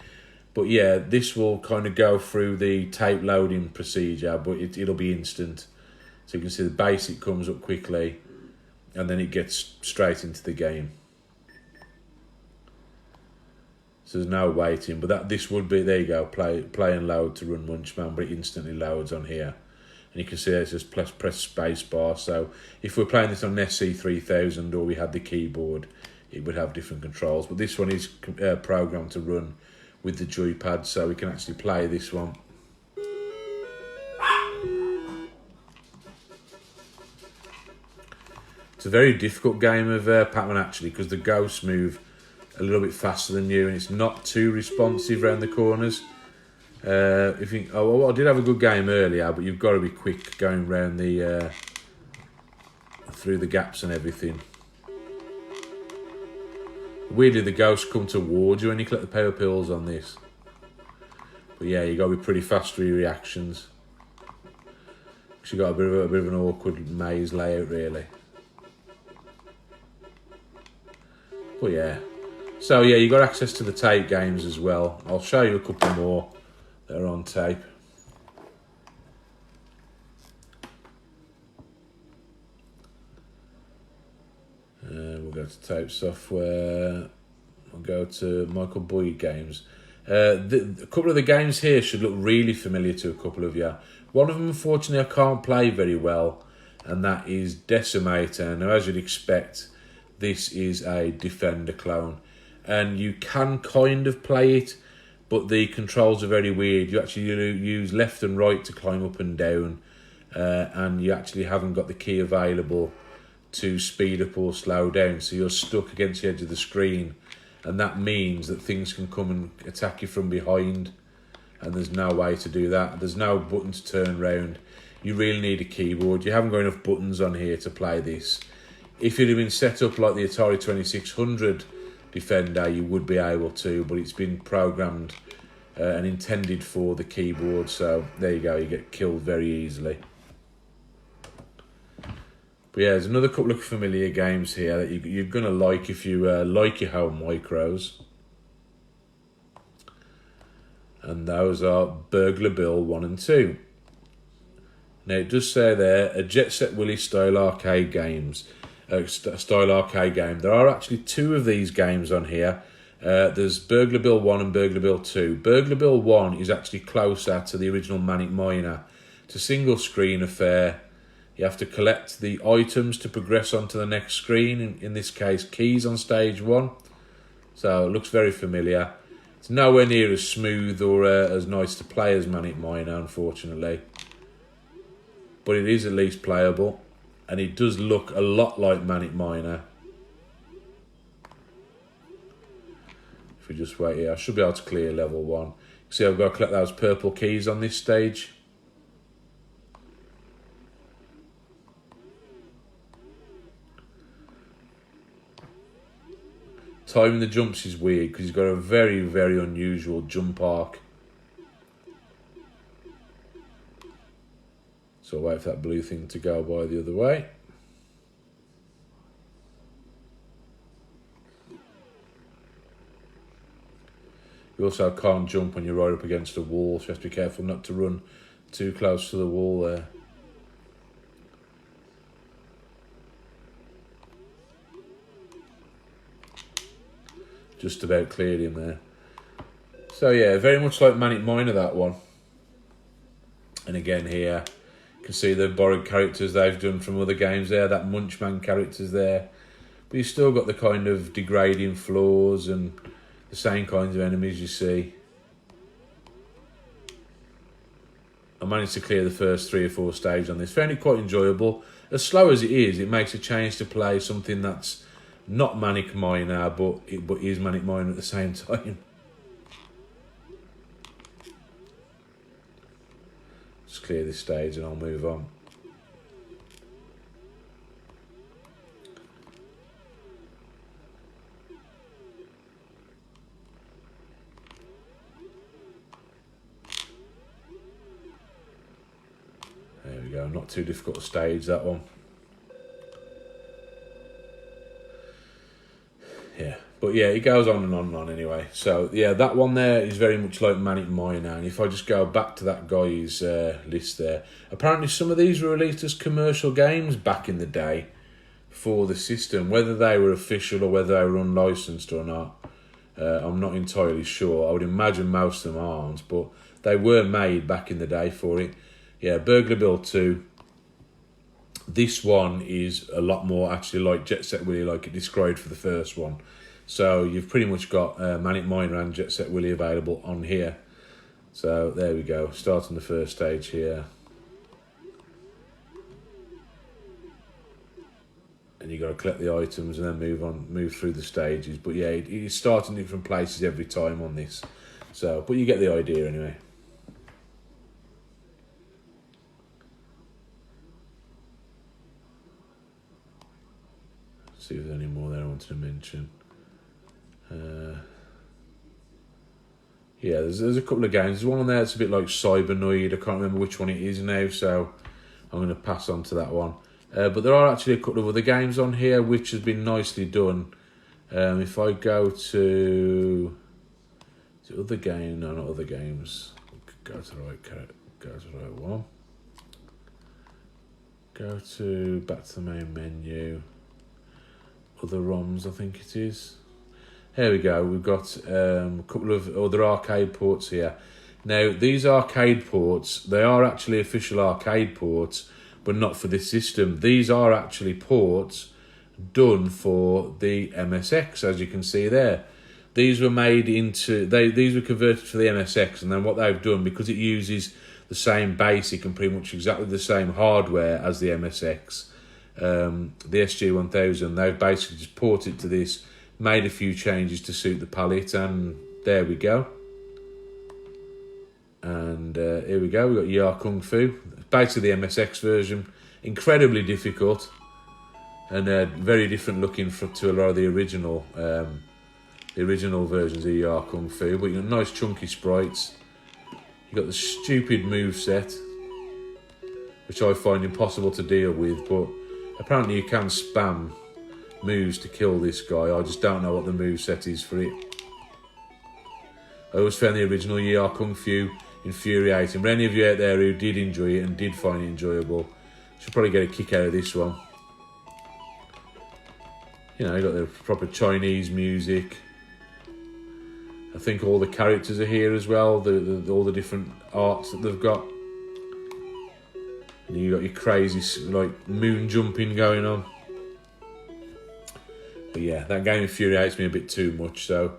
But yeah, this will kind of go through the tape loading procedure, but it'll be instant. So you can see the basic comes up quickly, and then it gets straight into the game. So there's no waiting, but this would be, there you go, play and load to run Munchman, but it instantly loads on here. And you can see it says press space bar. So if we're playing this on an SG1000 or we had the keyboard, it would have different controls. But this one is programmed to run with the joypad, so we can actually play this one. It's a very difficult game of Pac-Man actually, because the ghosts move a little bit faster than you, and it's not too responsive around the corners. If you, I did have a good game earlier, but you've got to be quick going around the through the gaps and everything. Weirdly, the ghosts come towards you when you collect the power pills on this. But yeah, you got to be pretty fast with your reactions. Because you got a bit of an awkward maze layout, really. But yeah. So yeah, you got access to the tape games as well. I'll show you a couple more that are on tape. We'll go to tape software. We'll go to Michael Boyd games. A couple of the games here should look really familiar to a couple of you. One of them, unfortunately, I can't play very well, and that is Decimator. Now, as you'd expect, this is a Defender clone, and you can kind of play it, but the controls are very weird. You actually use left and right to climb up and down, and you actually haven't got the key available to speed up or slow down, so you're stuck against the edge of the screen, and that means that things can come and attack you from behind, and there's no way to do that. There's no button to turn around. You really need a keyboard. You haven't got enough buttons on here to play this. If you'd have been set up like the Atari 2600 Defender, you would be able to, but it's been programmed and intended for the keyboard, so there you go, you get killed very easily. But yeah, there's another couple of familiar games here that you're going to like if you like your home micros. And those are Burglar Bill 1 and 2. Now it does say there, a Jet Set Willy style arcade games. Style arcade game. There are actually two of these games on here. There's Burglar Bill 1 and Burglar Bill 2. Burglar Bill 1 is actually closer to the original Manic Miner. It's a single screen affair. You have to collect the items to progress onto the next screen, in this case keys on stage 1. So it looks very familiar. It's nowhere near as smooth or as nice to play as Manic Miner, unfortunately. But it is at least playable, and it does look a lot like Manic Miner. If we just wait here, I should be able to clear level 1. See, I've got to collect those purple keys on this stage. Timing the jumps is weird because he's got a very, very unusual jump arc. So I'll wait for that blue thing to go by the other way. You also can't jump when you're right up against a wall, so you have to be careful not to run too close to the wall there. Just about cleared him there. So yeah, very much like Manic Miner, that one. And again here, you can see the borrowed characters they've done from other games there, that Munchman character's there. But you've still got the kind of degrading floors and the same kinds of enemies you see. I managed to clear the first 3 or 4 stages on this. Found it quite enjoyable. As slow as it is, makes a change to play something that's not Manic Miner, but is Manic Miner at the same time. Just clear this stage and I'll move on. not too difficult to stage, that one. Yeah, but yeah, it goes on and on and on anyway. So yeah, that one there is very much like Manic Miner. And if I just go back to that guy's list there, apparently some of these were released as commercial games back in the day for the system. Whether they were official or whether they were unlicensed or not, I'm not entirely sure. I would imagine most of them aren't, but they were made back in the day for it. Yeah, Burglar Bill 2. This one is a lot more actually like Jet Set Willy, like it described for the first one. So you've pretty much got Manic Miner and Jet Set Willy available on here. So there we go, starting the first stage here. And you got to collect the items and then move through the stages. But yeah, it's starting different places every time on this. So, but you get the idea anyway. See if there's any more there I wanted to mention. Yeah, there's a couple of games. There's one on there that's a bit like Cybernoid. I can't remember which one it is now, so I'm going to pass on to that one. But there are actually a couple of other games on here which has been nicely done. If I go to other game, no, not other games. Go to the right one. Go to back to the main menu. Other ROMs, I think it is. Here we go. We've got a couple of other arcade ports here. Now, these arcade ports, they are actually official arcade ports, but not for this system. These are actually ports done for the MSX, as you can see there. These were made into... These were converted for the MSX, and then what they've done, because it uses the same basic and pretty much exactly the same hardware as the MSX, the SG1000, they've basically just ported it to this, made a few changes to suit the palette, and there we go. And here we go, we've got Ya Kung Fu, basically the MSX version, incredibly difficult, and very different looking to a lot of the original versions of Ya Kung Fu, but you've got nice chunky sprites, you've got the stupid moveset, which I find impossible to deal with, but apparently you can spam moves to kill this guy. I just don't know what the moveset is for it. I always found the original Ya Kung Fu infuriating, but any of you out there who did enjoy it and did find it enjoyable should probably get a kick out of this one. You know, you got the proper Chinese music. I think all the characters are here as well, all the different arts that they've got. And you got your crazy like moon jumping going on. But yeah, that game infuriates me a bit too much, so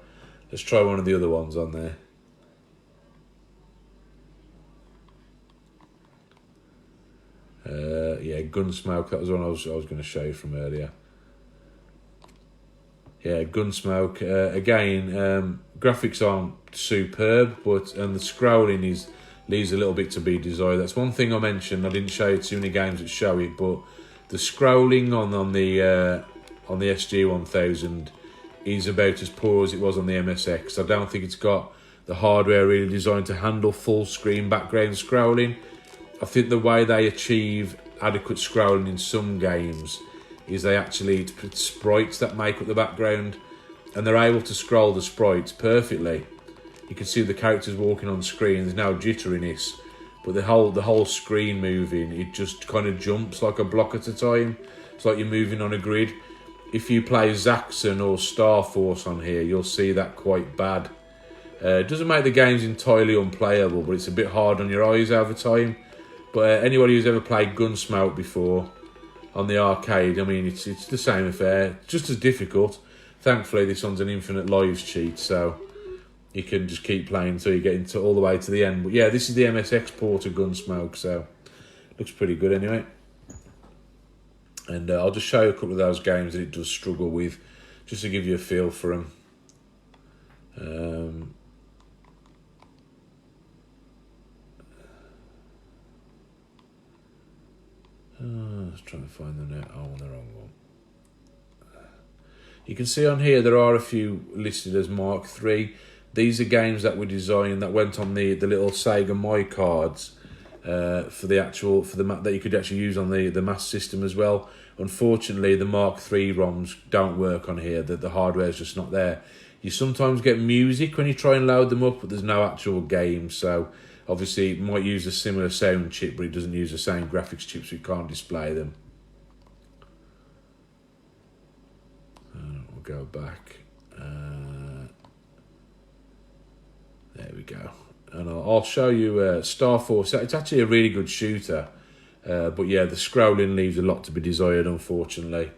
let's try one of the other ones on there. Yeah, Gunsmoke, that was one I was going to show you from earlier. Yeah, Gunsmoke. Again, graphics aren't superb, and the scrolling leaves a little bit to be desired. That's one thing I mentioned. I didn't show you too many games that show it, but the scrolling on the SG1000 is about as poor as it was on the MSX. I don't think it's got the hardware really designed to handle full screen background scrolling. I think the way they achieve adequate scrolling in some games is they actually put sprites that make up the background, and they're able to scroll the sprites perfectly. You can see the characters walking on screen, there's no jitteriness, but the whole screen moving, it just kind of jumps like a block at a time. It's like you're moving on a grid. If you play Zaxxon or Star Force on here, you'll see that quite bad. It doesn't make the games entirely unplayable, but it's a bit hard on your eyes over time. But anybody who's ever played Gunsmoke before on the arcade, I mean, it's the same affair, just as difficult. Thankfully, this one's an infinite lives cheat, so you can just keep playing until you get all the way to the end. But yeah, this is the MSX port of Gunsmoke, so looks pretty good anyway. And I'll just show you a couple of those games that it does struggle with, just to give you a feel for them. I was trying to find them now. Oh, the wrong one. You can see on here there are a few listed as Mark III. These are games that were designed, that went on the little Sega My cards. for the map that you could actually use on the mass system as well. Unfortunately, the Mark III ROMs don't work on here. The hardware's just not there. You sometimes get music when you try and load them up, but there's no actual game. So obviously it might use a similar sound chip, but it doesn't use the same graphics chip, so you can't display them. We'll go back. There we go. And I'll show you Star Force. It's actually a really good shooter. But yeah, the scrolling leaves a lot to be desired, unfortunately.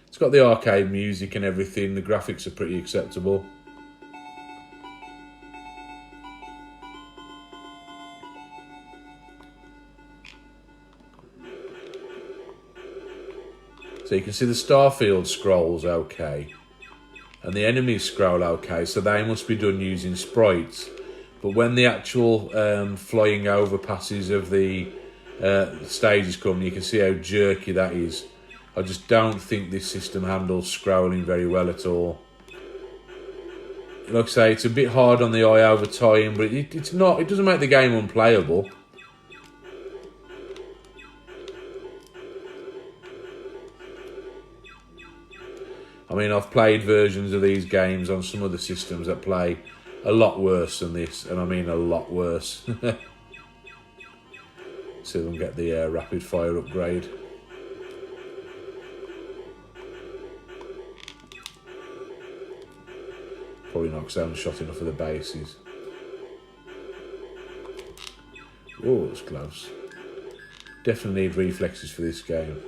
It's got the arcade music and everything. The graphics are pretty acceptable. So you can see the starfield scrolls okay. And the enemies scroll okay, so they must be done using sprites. But when the actual flying overpasses of the stages come, you can see how jerky that is. I just don't think this system handles scrolling very well at all. Like I say, it's a bit hard on the eye over time, but it's not. It doesn't make the game unplayable. I mean, I've played versions of these games on some other systems that play a lot worse than this, and I mean a lot worse. See if we can get the rapid fire upgrade. Probably not because I haven't shot enough of the bases. Oh, it's close. Definitely need reflexes for this game.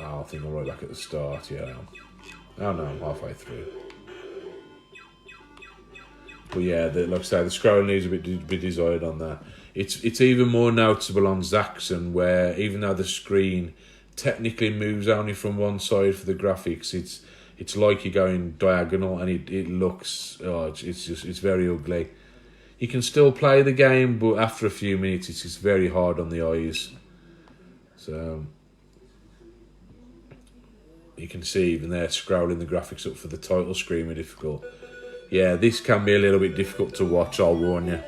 I think I'm right back at the start, yeah. Oh no, I'm halfway through. But yeah, like I say, the scrolling needs a bit desired on that. It's even more noticeable on Zaxxon, where even though the screen technically moves only from one side for the graphics, it's like you're going diagonal, and it looks it's very ugly. You can still play the game, but after a few minutes, it's just very hard on the eyes. So you can see even there scrolling the graphics up for the title screen are difficult. Yeah, this can be a little bit difficult to watch, I'll warn you.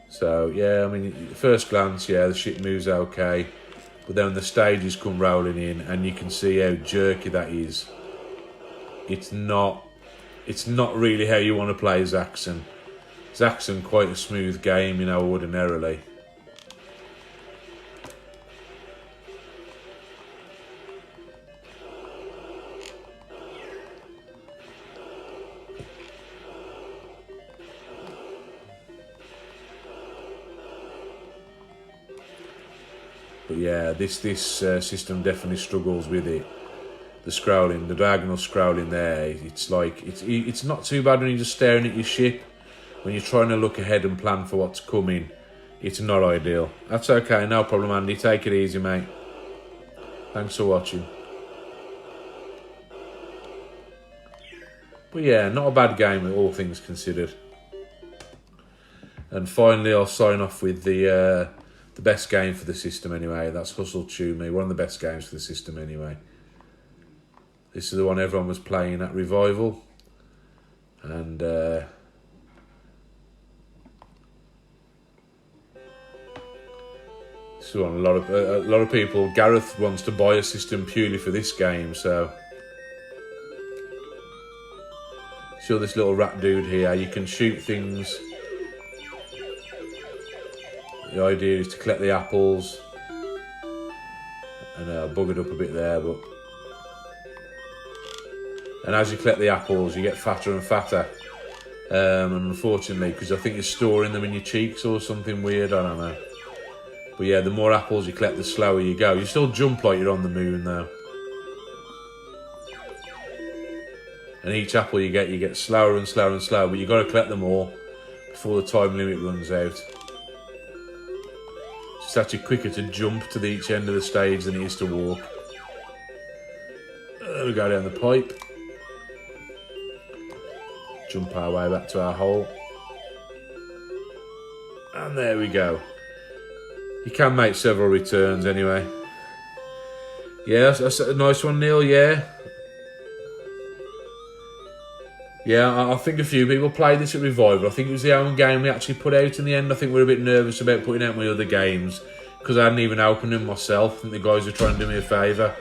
So yeah, I mean, at first glance, yeah, the ship moves okay, but then the stages come rolling in, and you can see how jerky that is. It's not really how you want to play Zaxxon. Zaxxon quite a smooth game, you know, ordinarily. But yeah, this system definitely struggles with it. The scrolling, the diagonal scrolling there, it's not too bad when you're just staring at your ship. When you're trying to look ahead and plan for what's coming, it's not ideal. That's okay, no problem, Andy. Take it easy, mate. Thanks for watching. But yeah, not a bad game, all things considered. And finally, I'll sign off with the best game for the system anyway. That's Hustle Chew Me, one of the best games for the system anyway. This is the one everyone was playing at Revival, and this is one a lot of people. Gareth wants to buy a system purely for this game, so. See this little rat dude here. You can shoot things. The idea is to collect the apples, and I buggered up a bit there, but. And as you collect the apples, you get fatter and fatter. And unfortunately, because I think you're storing them in your cheeks or something weird, I don't know. But yeah, the more apples you collect, the slower you go. You still jump like you're on the moon, though. And each apple you get slower and slower and slower, but you've got to collect them all before the time limit runs out. It's actually quicker to jump to each end of the stage than it is to walk. We go down the pipe. Jump our way back to our hole. And there we go. You can make several returns anyway. Yeah, that's a nice one, Neil, yeah. Yeah, I think a few people played this at Revival. I think it was the only game we actually put out in the end. I think we were a bit nervous about putting out my other games because I hadn't even opened them myself. I think the guys were trying to do me a favour.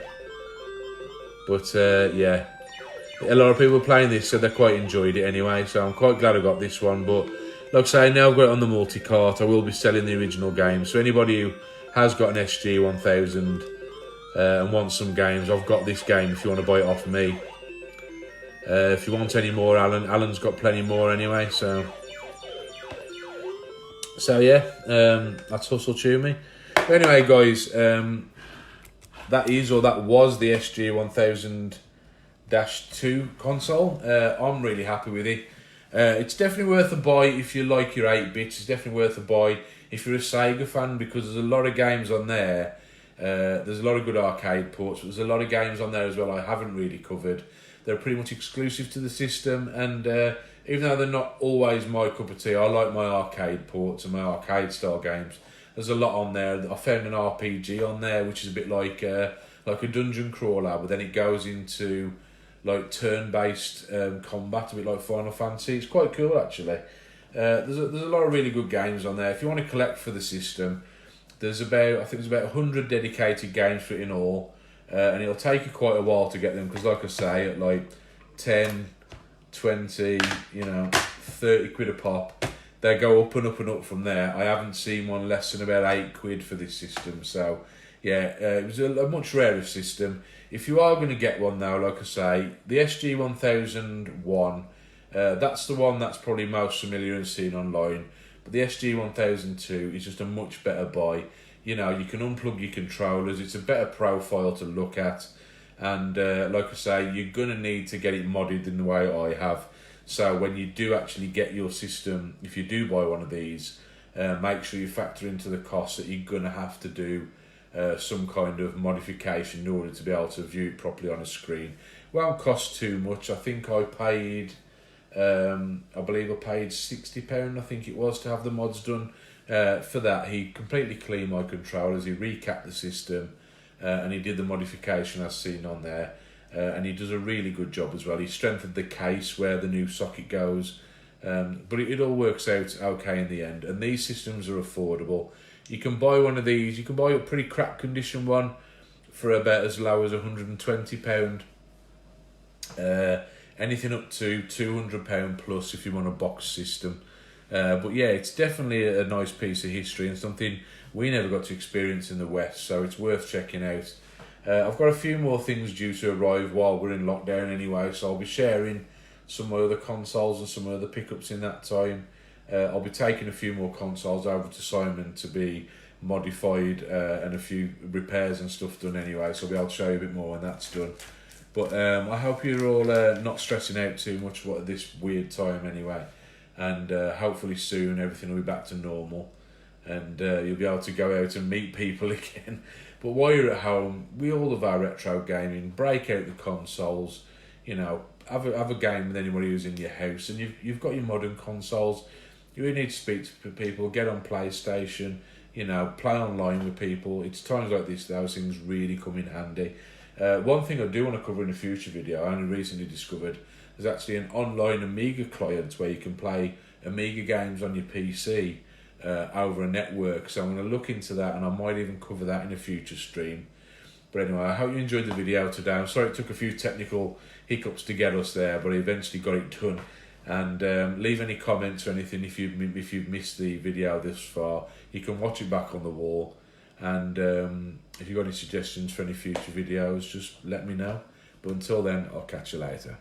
But yeah, a lot of people playing this said they quite enjoyed it anyway, so I'm quite glad I got this one. But like I say, now I've got it on the multi-cart, I will be selling the original game. So anybody who has got an SG1000 and wants some games, I've got this game if you want to buy it off me. If you want any more, Alan's got plenty more anyway. So yeah, that's Hustle to me. But anyway, guys, that was the SG1000-ii console. I'm really happy with it. It's definitely worth a buy if you like your 8-bits. It's definitely worth a buy if you're a Sega fan, because there's a lot of games on there. There's a lot of good arcade ports, but there's a lot of games on there as well I haven't really covered. They're pretty much exclusive to the system, and even though they're not always my cup of tea, I like my arcade ports and my arcade style games. There's a lot on there. I found an RPG on there, which is a bit like a dungeon crawler, but then it goes into like turn-based combat, a bit like Final Fantasy. It's quite cool actually. There's a lot of really good games on there. If you want to collect for the system, I think there's about 100 dedicated games for it in all. And it'll take you quite a while to get them, because like I say, at like 10, 20, 30 quid a pop, they go up and up and up from there. I haven't seen one less than about 8 quid for this system. So yeah, it was a much rarer system. If you are going to get one though, like I say, the SG1001, that's the one that's probably most familiar and seen online. But the SG1002 is just a much better buy. You can unplug your controllers. It's a better profile to look at. And like I say, you're going to need to get it modded in the way I have. So when you do actually get your system, if you do buy one of these, make sure you factor into the cost that you're going to have to do some kind of modification in order to be able to view it properly on a screen. Won't cost too much. I think I paid, I believe I paid £60, I think it was, to have the mods done. For that, he completely cleaned my controllers, he recapped the system, and he did the modification as seen on there, and he does a really good job as well. He strengthened the case where the new socket goes, but it all works out okay in the end. And these systems are affordable. You can buy one of these, you can buy a pretty crap condition one for about as low as £120. Anything up to £200 plus if you want a box system. But yeah, it's definitely a nice piece of history and something we never got to experience in the West, so it's worth checking out. I've got a few more things due to arrive while we're in lockdown anyway, so I'll be sharing some of my other consoles and some of the pickups in that time. I'll be taking a few more consoles over to Simon to be modified and a few repairs and stuff done anyway, so I'll be able to show you a bit more when that's done. But I hope you're all not stressing out too much at this weird time anyway. And hopefully soon everything will be back to normal, and you'll be able to go out and meet people again. But while you're at home, we all love our retro gaming. Break out the consoles, have a game with anybody who's in your house, and you've got your modern consoles. You really need to speak to people, get on PlayStation, play online with people. It's times like this those things really come in handy. One thing I do want to cover in a future video, I only recently discovered, there's actually an online Amiga client where you can play Amiga games on your PC over a network. So I'm going to look into that, and I might even cover that in a future stream. But anyway, I hope you enjoyed the video today. I'm sorry it took a few technical hiccups to get us there, but I eventually got it done. And leave any comments or anything if you've missed the video this far. You can watch it back on the wall. And if you've got any suggestions for any future videos, just let me know. But until then, I'll catch you later.